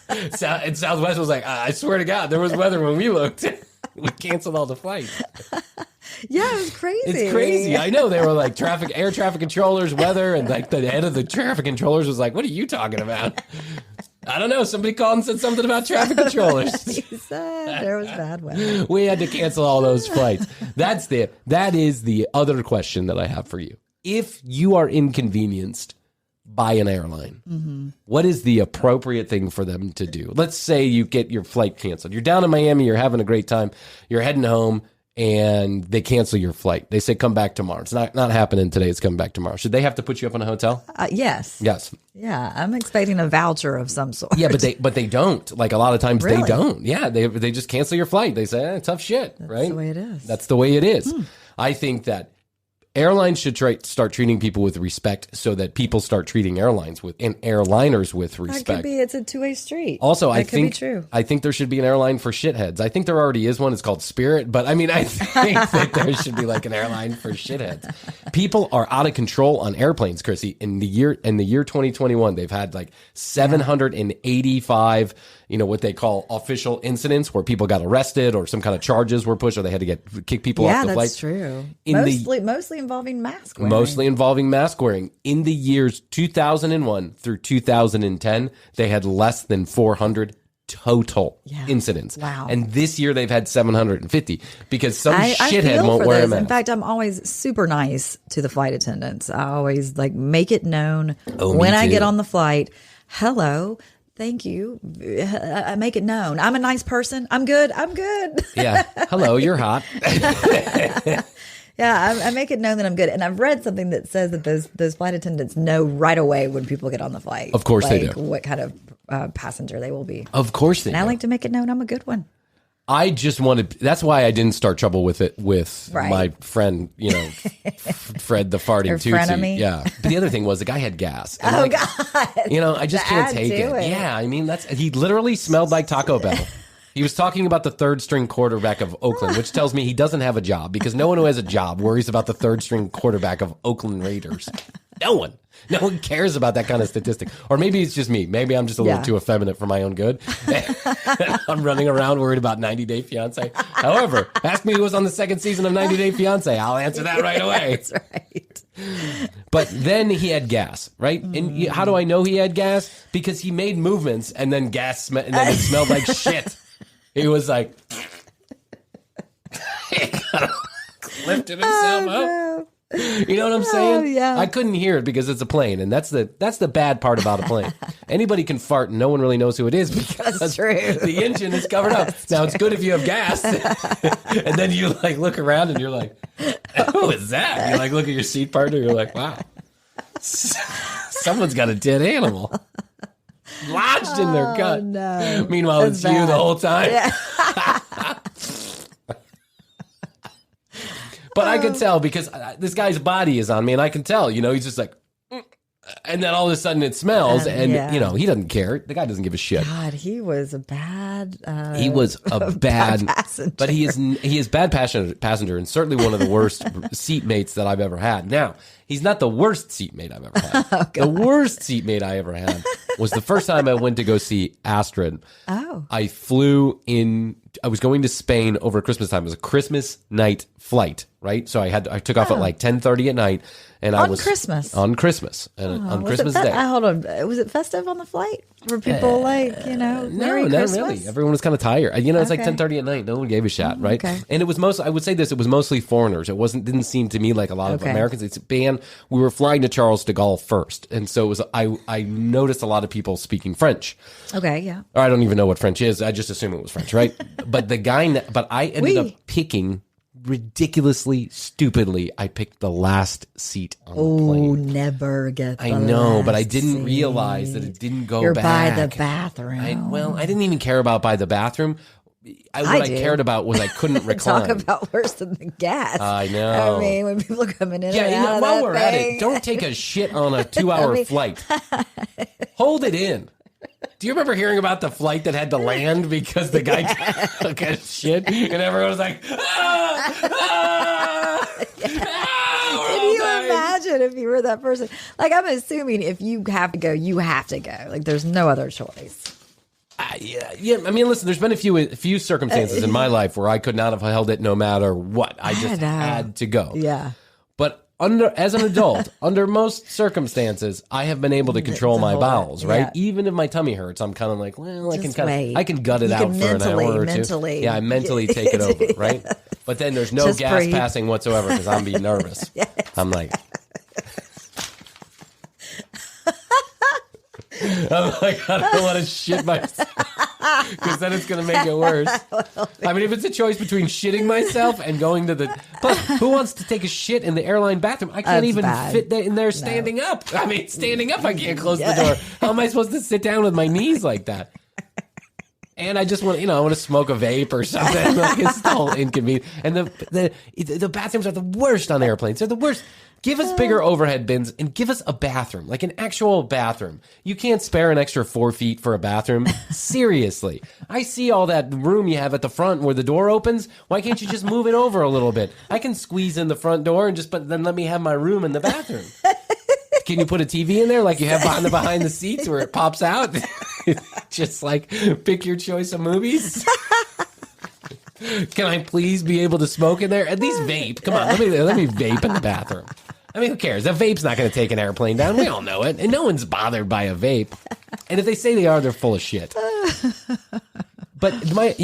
And Southwest was like, I swear to God, there was weather when we looked. We canceled all the flights. Yeah, it was crazy. It's crazy. I know. They were like air traffic controllers, weather, and like the head of the traffic controllers was like, what are you talking about? I don't know. Somebody called and said something about traffic controllers. He said there was bad weather. We had to cancel all those flights. That is the other question that I have for you. If you are inconvenienced by an airline, what is the appropriate thing for them to do? Let's say you get your flight canceled. You're down in Miami. You're having a great time. You're heading home. and they cancel your flight. They say, come back tomorrow. It's not happening today. It's coming back tomorrow. Should they have to put you up in a hotel? Yes. Yes. Yeah, I'm expecting a voucher of some sort. Yeah, but they don't. Like, a lot of times Really? they don't. Yeah, they just cancel your flight. They say, tough shit, right? That's the way it is. That's the way it is. I think that airlines should start treating people with respect so that people start treating airliners with respect. That could be. It's a two-way street. Also, that could be true. I think there should be an airline for shitheads. I think there already is one. It's called Spirit. But I mean, I think that there should be like an airline for shitheads. People are out of control on airplanes, Krissy. In the year 2021, they've had like 785, what they call official incidents where people got arrested or some kind of charges were pushed or they had to kick people off the flight. Yeah, that's true. Mostly involving mask wearing. Mostly involving mask wearing. In the years 2001 through 2010, they had less than 400 total incidents. Wow. And this year they've had 750 because some shithead won't wear a mask. In fact, I'm always super nice to the flight attendants. I always make it known when I get on the flight. Hello. Thank you. I make it known. I'm a nice person. I'm good. Yeah. Hello, you're hot. Yeah, I make it known that I'm good. And I've read something that says that those flight attendants know right away when people get on the flight. Of course they do. What kind of passenger they will be. Of course they do. And I like to make it known I'm a good one. I just wanted, that's why I didn't start trouble with it with my friend, Fred the farting Tootsie. Frenemy. Yeah. But the other thing was the guy had gas. And God. I just can't take it. Yeah. I mean, he literally smelled like Taco Bell. He was talking about the third string quarterback of Oakland, which tells me he doesn't have a job because no one who has a job worries about the third string quarterback of Oakland Raiders. No one. No one cares about that kind of statistic. Or maybe it's just me. Maybe I'm just a little too effeminate for my own good. I'm running around worried about 90 Day Fiancé. However, ask me who was on the second season of 90 Day Fiancé. I'll answer that right away. That's right. But then he had gas, right? And how do I know he had gas? Because he made movements and then and then it smelled like shit. He was like, lifted himself up. You know what I'm saying? Yeah. I couldn't hear it because it's a plane, and that's the bad part about a plane. Anybody can fart, and no one really knows who it is because that's true. The engine is covered up. Now it's good if you have gas, and then you look around and you're like, "Who is that?" You look at your seat partner, you're like, "Wow, someone's got a dead animal lodged in their gut." No. Meanwhile, That's it's bad. you the whole time. Yeah. But I could tell because this guy's body is on me, and I can tell, he's just like, and then all of a sudden it smells, and he doesn't care. The guy doesn't give a shit. God, he was a bad. He was a bad passenger. But he is bad passenger, and certainly one of the worst seatmates that I've ever had. Now, he's not the worst seatmate I've ever had. The worst seatmate I ever had was the first time I went to go see Astrid. Oh. I flew in. I was going to Spain over Christmas time. It was a Christmas night flight, right? So I took off at 10:30 at night, and on Christmas and on Christmas Day. Hold on, was it festive on the flight? Were people Merry no, Christmas? Not really. Everyone was kind of tired. It's like 10:30 at night. No one gave a shit, right? Okay. And it was I would say this. It was mostly foreigners. It didn't seem to me like a lot of Americans. It's we were flying to Charles de Gaulle first, and so it was. I noticed a lot of people speaking French. Okay, yeah. Or I don't even know what French is. I just assume it was French, right? But I ended up picking ridiculously, stupidly. I picked the last seat on the plane. Oh, never get. I know, but I didn't realize that it didn't go You're back. by the bathroom. I didn't even care about by the bathroom. What I cared about was I couldn't recline. Talk about worse than the gas. I know. I mean, when people are coming in and out of while that we're thing. at it, don't take a shit on a 2-hour flight. Hold it in. Do you remember hearing about the flight that had to land because the guy took a shit and everyone was like, Can you imagine if you were that person? I'm assuming if you have to go, you have to go. There's no other choice. Yeah. I mean, listen, there's been a few circumstances in my life where I could not have held it no matter what. I just had to go. Yeah. But as an adult, under most circumstances, I have been able to control my bowels, right? Yeah. Even if my tummy hurts, I'm kind of like, well, I can gut it out for an hour or two. Yeah, I mentally take it over, right? But then there's no gas passing whatsoever because I'm being nervous. Yes. I'm like, I don't want to shit myself. Because then it's going to make it worse. I mean, if it's a choice between shitting myself and going to the... Plus, who wants to take a shit in the airline bathroom? I can't even fit in there standing up. I mean, standing up, I can't close the door. How am I supposed to sit down with my knees like that? And I just want, I want to smoke a vape or something. Like, it's all inconvenient. And the bathrooms are the worst on airplanes. They're the worst. Give us bigger overhead bins and give us a bathroom, like an actual bathroom. You can't spare an extra 4 feet for a bathroom. Seriously. I see all that room you have at the front where the door opens. Why can't you just move it over a little bit? I can squeeze in the front door and but then let me have my room in the bathroom. Can you put a TV in there like you have behind the seats where it pops out? Just like pick your choice of movies. Can I please be able to smoke in there? At least vape. Come on, let me vape in the bathroom. I mean, who cares? A vape's not going to take an airplane down. We all know it. And no one's bothered by a vape. And if they say they are, they're full of shit. But my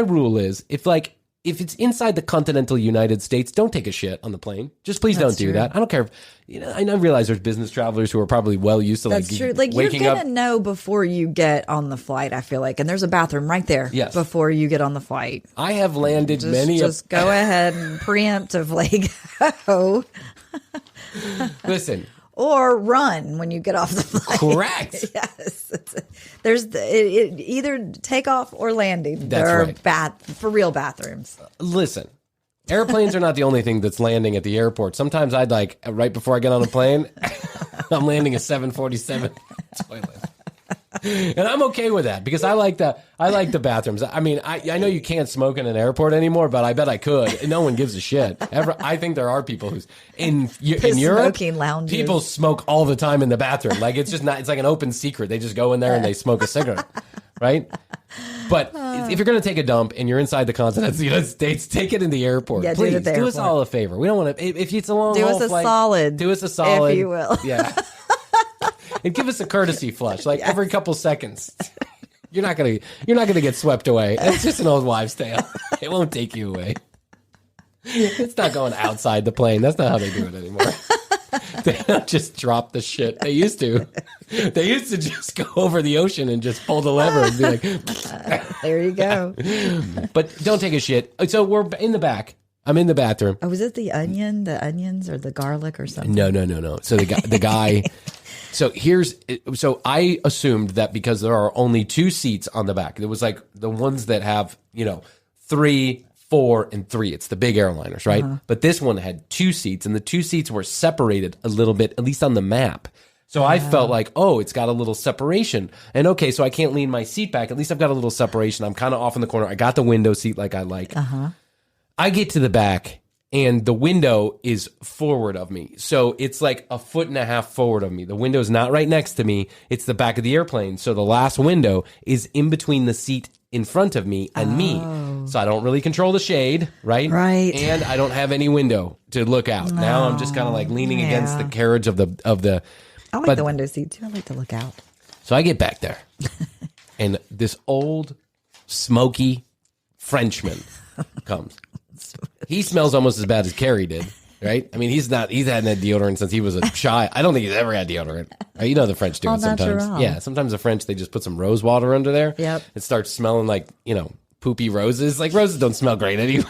rule is if it's inside the continental United States, don't take a shit on the plane. Just please don't do that. I don't care. I realize there's business travelers who are probably well used to That's true. Like, you're going to know before you get on the flight, I feel like. And there's a bathroom right there before you get on the flight. I have landed Just go ahead and preemptively go. Listen. Or run when you get off the plane. Correct. Yes. There's either takeoff or landing. That's there are for real bathrooms. Listen, airplanes are not the only thing that's landing at the airport. Sometimes I'd right before I get on a plane, I'm landing a 747 toilet. And I'm okay with that because I like the bathrooms. I mean, I know you can't smoke in an airport anymore, but I bet I could. And no one gives a shit. I think there are people who's in Europe, smoking lounges. People smoke all the time in the bathroom. Like, it's just not. It's like an open secret. They just go in there and they smoke a cigarette, right? But if you're going to take a dump and you're inside the continent of the United States, take it in the airport. Yeah, please do us all a favor. We don't want to. If it's a long haul flight, do us a solid, if you will. Yeah. And give us a courtesy flush, every couple seconds. You're not gonna get swept away. It's just an old wives' tale. It won't take you away. It's not going outside the plane. That's not how they do it anymore. They don't just drop the shit. They used to. They used to just go over the ocean and just pull the lever and be like, there you go. But don't take a shit. So we're in the back. I'm in the bathroom. Oh, was it the onions or the garlic or something? No. So the guy. So I assumed that because there are only 2 seats on the back, it was like the ones that have, 3, 4, and 3. It's the big airliners, right? Uh-huh. But this one had 2 seats, and the 2 seats were separated a little bit, at least on the map. So I felt like, it's got a little separation. And okay, so I can't lean my seat back. At least I've got a little separation. I'm kind of off in the corner. I got the window seat like I like. Uh-huh. I get to the back. And the window is forward of me. So it's like a 1.5 feet forward of me. The window's not right next to me. It's the back of the airplane. So the last window is in between the seat in front of me and me. So I don't really control the shade, right? Right. And I don't have any window to look out. No. Now I'm just kind of like leaning against the carriage of the. I like the window seat too. I like to look out. So I get back there. And this old, smoky Frenchman comes. He smells almost as bad as Carrie did, right? I mean, he's hadn't had deodorant since he was a child. I don't think he's ever had deodorant. You know the French do it sometimes. Natural. Yeah, sometimes the French, they just put some rose water under there. Yep. It starts smelling like, poopy roses. Like, roses don't smell great anyway.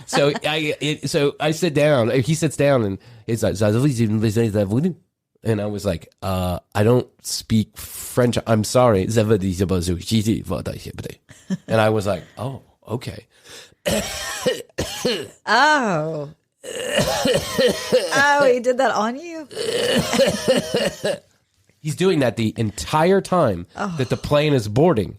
So I sit down. He sits down and it's like, and I was like, I don't speak French. I'm sorry. And I was like, oh, okay. Oh, he did that on you? He's doing that the entire time that the plane is boarding,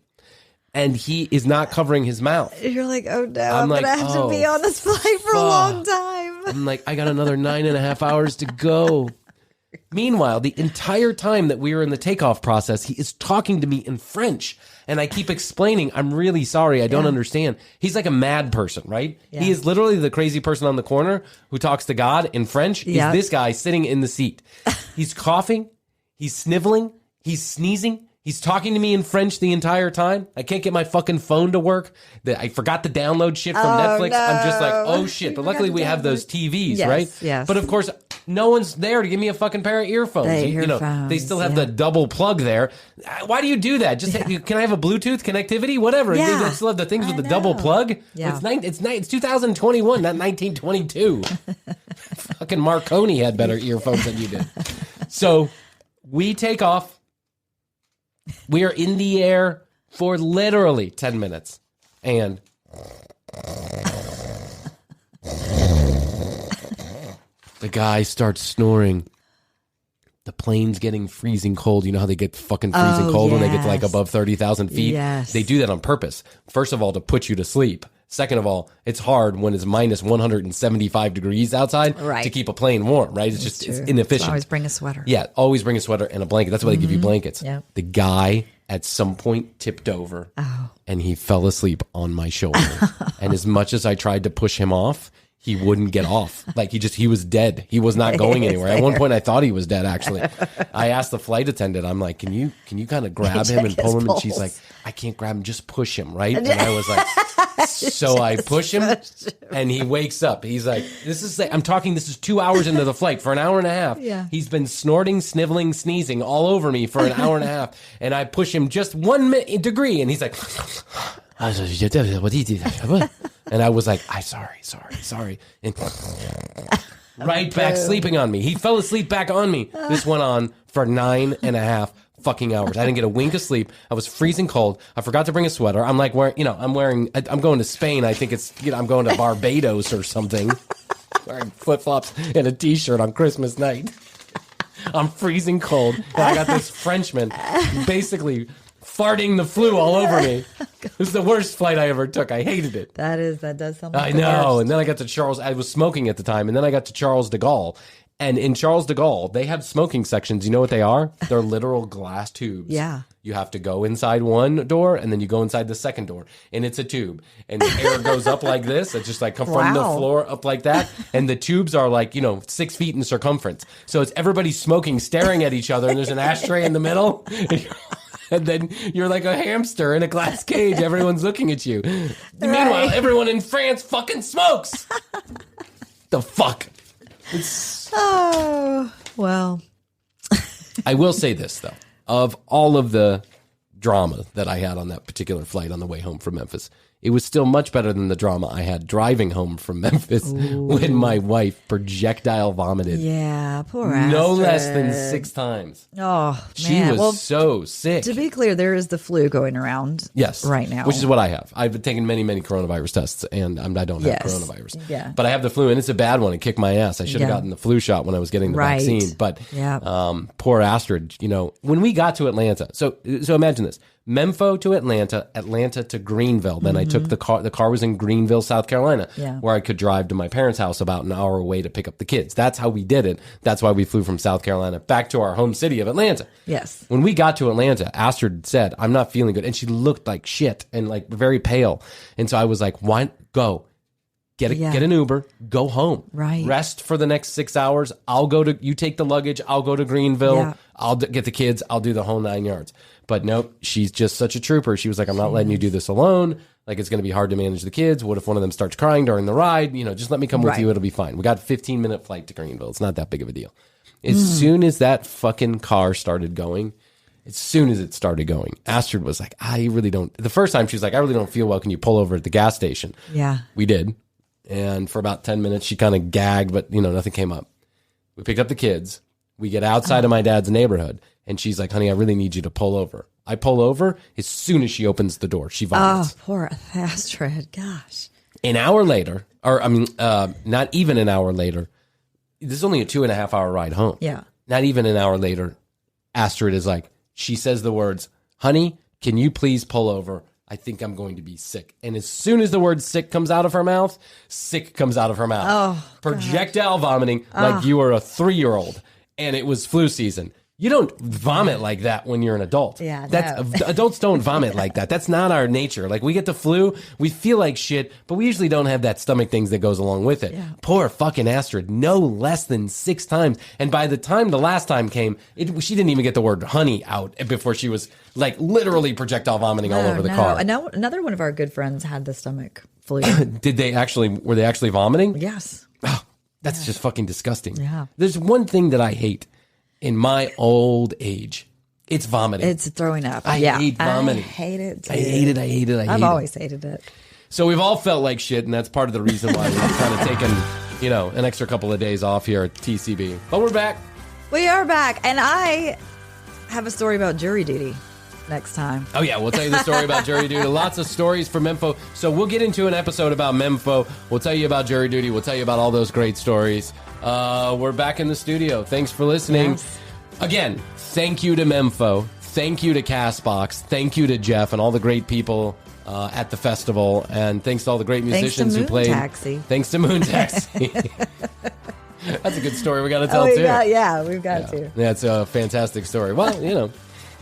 and he is not covering his mouth. You're like, oh no, I'm going to have to be on this flight for a long time. I'm like, I got another 9.5 hours to go. Meanwhile, the entire time that we were in the takeoff process, he is talking to me in French. And I keep explaining, I'm really sorry, I don't understand. He's like a mad person, right? Yeah. He is literally the crazy person on the corner who talks to God in French. Yep. He's this guy sitting in the seat. He's coughing, he's sniveling, he's sneezing. He's talking to me in French the entire time. I can't get my fucking phone to work. I forgot to download shit from Netflix. No. I'm just like, oh shit. But luckily we have those TVs, right? Yes. But of course, No one's there to give me a fucking pair of earphones. They still have the double plug there. Why do you do that? Just can I have a Bluetooth connectivity? Whatever. Yeah. They still have the things with the double plug. Yeah. It's 2021, not 1922. Fucking Marconi had better earphones than you did. So we take off. We are in the air for literally 10 minutes. And the guy starts snoring. The plane's getting freezing cold. You know how they get fucking freezing cold when they get to like above 30,000 feet? Yes. They do that on purpose. First of all, to put you to sleep. Second of all, it's hard when it's minus 175 degrees outside to keep a plane warm, right? It's inefficient. So always bring a sweater. Yeah, always bring a sweater and a blanket. That's why they give you blankets. Yep. The guy at some point tipped over and he fell asleep on my shoulder. And as much as I tried to push him off, he wouldn't get off. Like he was dead. He was not going anywhere. At one point I thought he was dead actually. I asked the flight attendant, I'm like, can you kind of grab him and pull him? And she's like, I can't grab him, just push him, right? And I was like, so I push him and he wakes up. He's like, this is 2 hours into the flight. For an hour and a half. Yeah. He's been snorting, sniveling, sneezing all over me for an hour and a half. And I push him just 1 degree and he's like, and I was like, I'm sorry. And right back sleeping on me. He fell asleep back on me. This went on for 9.5 fucking hours. I didn't get a wink of sleep. I was freezing cold. I forgot to bring a sweater. I'm like I'm going to Spain. I think it's, I'm going to Barbados or something. Wearing flip-flops and a t-shirt on Christmas night. I'm freezing cold. And I got this Frenchman basically farting the flu all over me. It was the worst flight I ever took. I hated it. That does something. I know. And then I got to Charles. I was smoking at the time. And then I got to Charles de Gaulle. And in Charles de Gaulle, they have smoking sections. You know what they are? They're literal glass tubes. Yeah. You have to go inside one door and then you go inside the second door. And it's a tube. And the air goes up like this. It's just like come from the floor up like that. And the tubes are like, 6 feet in circumference. So it's everybody smoking, staring at each other. And there's an ashtray in the middle. And then you're like a hamster in a glass cage. Everyone's looking at you. Right. Meanwhile, everyone in France fucking smokes. The fuck? Oh, well. I will say this, though. Of all of the drama that I had on that particular flight on the way home from Memphis, it was still much better than the drama I had driving home from Memphis when my wife projectile vomited. Yeah, poor Astrid. No less than 6 times. Oh, man. She was so sick. To be clear, there is the flu going around right now. Which is what I have. I've taken many, many coronavirus tests, and I don't have coronavirus. Yeah. But I have the flu, and it's a bad one. It kicked my ass. I should have gotten the flu shot when I was getting the vaccine. But poor Astrid, when we got to Atlanta. So imagine this. Memphis to Atlanta, Atlanta to Greenville. Then I took the car. The car was in Greenville, South Carolina, where I could drive to my parents' house about an hour away to pick up the kids. That's how we did it. That's why we flew from South Carolina back to our home city of Atlanta. Yes. When we got to Atlanta, Astrid said, I'm not feeling good. And she looked like shit and like very pale. And so I was like, why go? Get an Uber, go home. Right. Rest for the next 6 hours. You take the luggage. I'll go to Greenville. Yeah. I'll get the kids. I'll do the whole 9 yards. But nope, she's just such a trooper. She was like, I'm not letting you do this alone. Like, it's going to be hard to manage the kids. What if one of them starts crying during the ride? Just let me come with you. It'll be fine. We got a 15-minute flight to Greenville. It's not that big of a deal. As soon as that fucking car started going, Astrid was like, I really don't. The first time she was like, I really don't feel well. Can you pull over at the gas station? Yeah. We did. And for about 10 minutes, she kind of gagged, but, nothing came up. We picked up the kids. We get outside of my dad's neighborhood. And she's like, honey, I really need you to pull over. I pull over. As soon as she opens the door, she vomits. Oh, poor Astrid. Gosh. An hour later, not even an hour later, this is only a 2.5 hour ride home. Yeah. Not even an hour later, Astrid is like, she says the words, honey, can you please pull over? I think I'm going to be sick. And as soon as the word sick comes out of her mouth, sick comes out of her mouth. Oh, projectile vomiting like you were a 3-year-old. And it was flu season. You don't vomit like that when you're an adult. Yeah, adults don't vomit like that. That's not our nature. Like, we get the flu, we feel like shit, but we usually don't have that stomach things that goes along with it. Yeah. Poor fucking Astrid, no less than 6 times. And by the time the last time came, she didn't even get the word honey out before she was like literally projectile vomiting all over the car. Another one of our good friends had the stomach flu. Were they actually vomiting? Yes. That's just fucking disgusting. Yeah. There's one thing that I hate in my old age. It's vomiting. It's throwing up. I hate vomiting. I hate it. I hate it. I hate it. I hate I've it. always hated it. So we've all felt like shit, and that's part of the reason why we've kind of taken, an extra couple of days off here at TCB. But we're back. We are back, and I have a story about jury duty next time. Oh, yeah, we'll tell you the story about jury duty. Lots of stories from Memphis. So we'll get into an episode about Memphis. We'll tell you about jury duty. We'll tell you about all those great stories. We're back in the studio. Thanks for listening. Yes. Again, thank you to Memphis. Thank you to Castbox. Thank you to Jeff and all the great people at the festival. And thanks to all the great musicians who played. Thanks to Moon Taxi. That's a good story we got to tell, too. We've got to. That's a fantastic story. Well,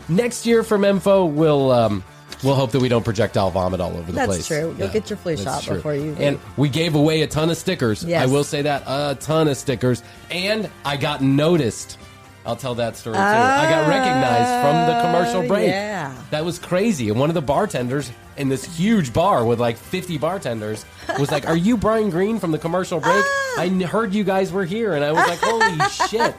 next year for Memphis, we'll hope that we don't projectile vomit all over the place. That's true. You'll get your flu shot before you leave. And we gave away a ton of stickers. Yes. I will say that. A ton of stickers. And I got noticed. I'll tell that story, too. I got recognized from the commercial break. Yeah. That was crazy. And one of the bartenders in this huge bar with like 50 bartenders was like, "Are you Bryan Green from the commercial break? I heard you guys were here." And I was like, holy shit.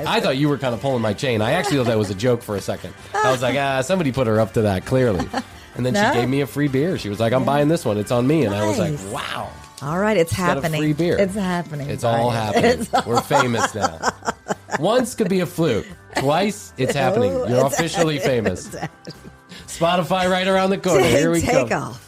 I thought you were kind of pulling my chain. I actually thought that was a joke for a second. I was like, somebody put her up to that, clearly. And then she gave me a free beer. She was like, "I'm buying this one. It's on me." And I was like, wow. All right, it's happening. Free beer. It's happening. It's all happening. We're famous now. Once could be a fluke. Twice, it's happening. You're officially famous. Spotify right around the corner. Here we go. Take off.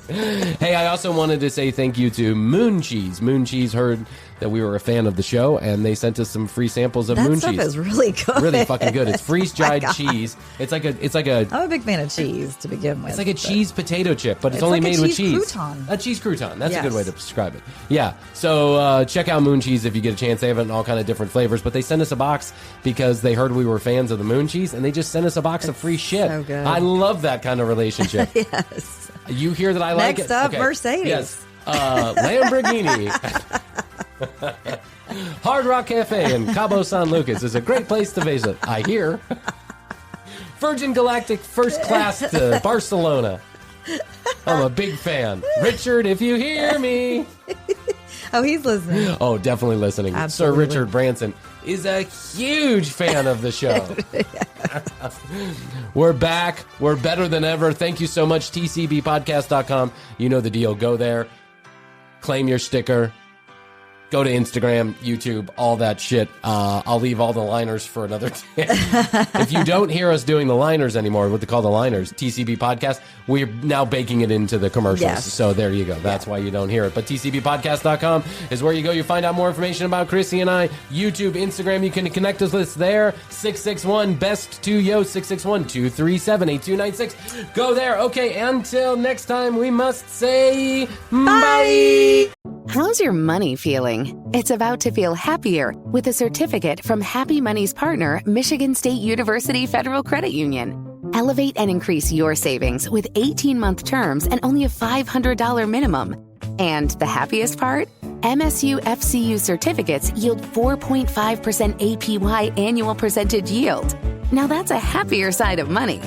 Hey, I also wanted to say thank you to Moon Cheese. Moon Cheese heard that we were a fan of the show, and they sent us some free samples of Moon Cheese. That stuff is really good. Really fucking good. It's freeze-dried cheese. It's like a. I'm a big fan of cheese to begin with. It's like a cheese potato chip, but it's only like made with cheese. Crouton. A cheese crouton. That's a good way to describe it. Yeah. So check out Moon Cheese if you get a chance. They have it in all kind of different flavors, but they sent us a box because they heard we were fans of the Moon Cheese, and they just sent us a box of free shit. So good. I love that kind of relationship. Yes. You hear that I like it? Next up, Mercedes. Yes. Lamborghini. Hard Rock Cafe in Cabo San Lucas is a great place to visit, I hear. Virgin Galactic first class to Barcelona. I'm a big fan. Richard, if you hear me. Oh, he's listening. Oh, definitely listening. Absolutely. Sir Richard Branson is a huge fan of the show. We're back. We're better than ever. Thank you so much, tcbpodcast.com. You know the deal. Go there. Claim your sticker. Go to Instagram, YouTube, all that shit. I'll leave all the liners for another day. If you don't hear us doing the liners anymore, what they call the liners, TCB Podcast, we're now baking it into the commercials. Yes. So there you go. That's why you don't hear it. But tcbpodcast.com is where you go. You find out more information about Krissy and I. YouTube, Instagram, you can connect us with there. 661-BEST-2-YO, 661-237-8296. Go there. Okay, until next time, we must say bye. How's your money feeling? It's about to feel happier with a certificate from Happy Money's partner, Michigan State University Federal Credit Union. Elevate and increase your savings with 18-month terms and only a $500 minimum. And the happiest part? MSU FCU certificates yield 4.5% APY annual percentage yield. Now that's a happier side of money.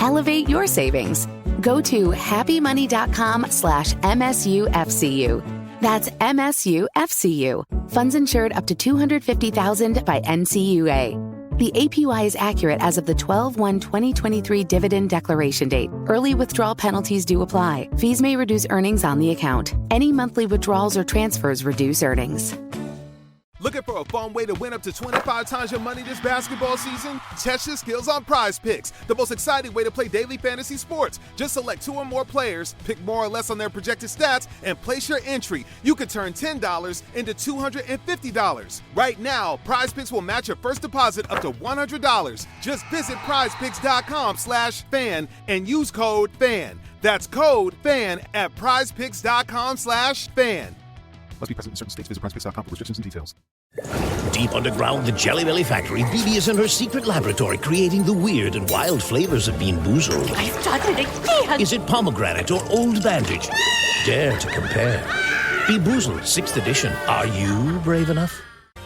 Elevate your savings. Go to happymoney.com/MSUFCU. That's MSUFCU. Funds insured up to $250,000 by NCUA. The APY is accurate as of the 12/1/2023 dividend declaration date. Early withdrawal penalties do apply. Fees may reduce earnings on the account. Any monthly withdrawals or transfers reduce earnings. Looking for a fun way to win up to 25 times your money this basketball season? Test your skills on Prize Picks, the most exciting way to play daily fantasy sports. Just select 2 or more players, pick more or less on their projected stats, and place your entry. You could turn $10 into $250. Right now, Prize Picks will match your first deposit up to $100. Just visit prizepicks.com/fan and use code FAN. That's code FAN at prizepicks.com/fan. Must be present in certain states. Visit prizepicks.com for restrictions and details. Deep underground, the Jelly Belly factory, Bibi is in her secret laboratory creating the weird and wild flavors of Bean Boozled. I started again. Is it pomegranate or old bandage? Dare to compare. Bean Boozled, 6th edition. Are you brave enough?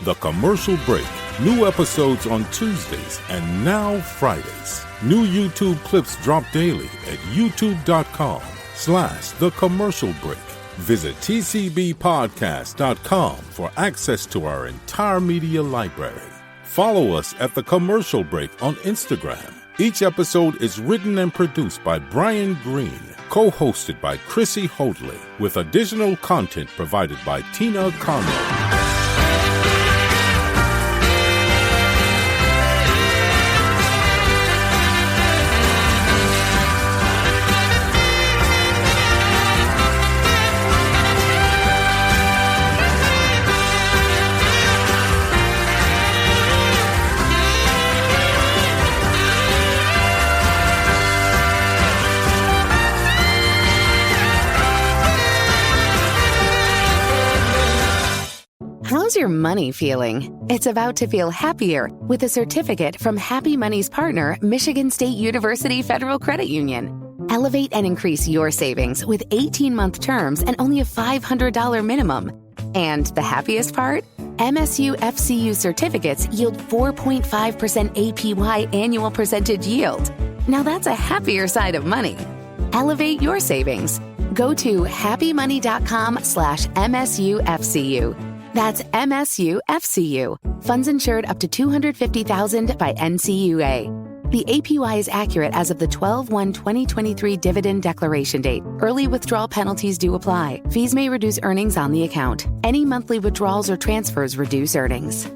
The Commercial Break. New episodes on Tuesdays and now Fridays. New YouTube clips drop daily at youtube.com/The Commercial Break. Visit tcbpodcast.com for access to our entire media library. Follow us at The Commercial Break on Instagram. Each episode is written and produced by Bryan Green, co-hosted by Krissy Hoadley, with additional content provided by Tina Carmel. How's your money feeling? It's about to feel happier with a certificate from Happy Money's partner, Michigan State University Federal Credit Union. Elevate and increase your savings with 18-month terms and only a $500 minimum. And the happiest part? MSU FCU certificates yield 4.5% APY annual percentage yield. Now that's a happier side of money. Elevate your savings. Go to happymoney.com/MSUFCU. That's MSUFCU. Funds insured up to $250,000 by NCUA. The APY is accurate as of the 12/1/2023 dividend declaration date. Early withdrawal penalties do apply. Fees may reduce earnings on the account. Any monthly withdrawals or transfers reduce earnings.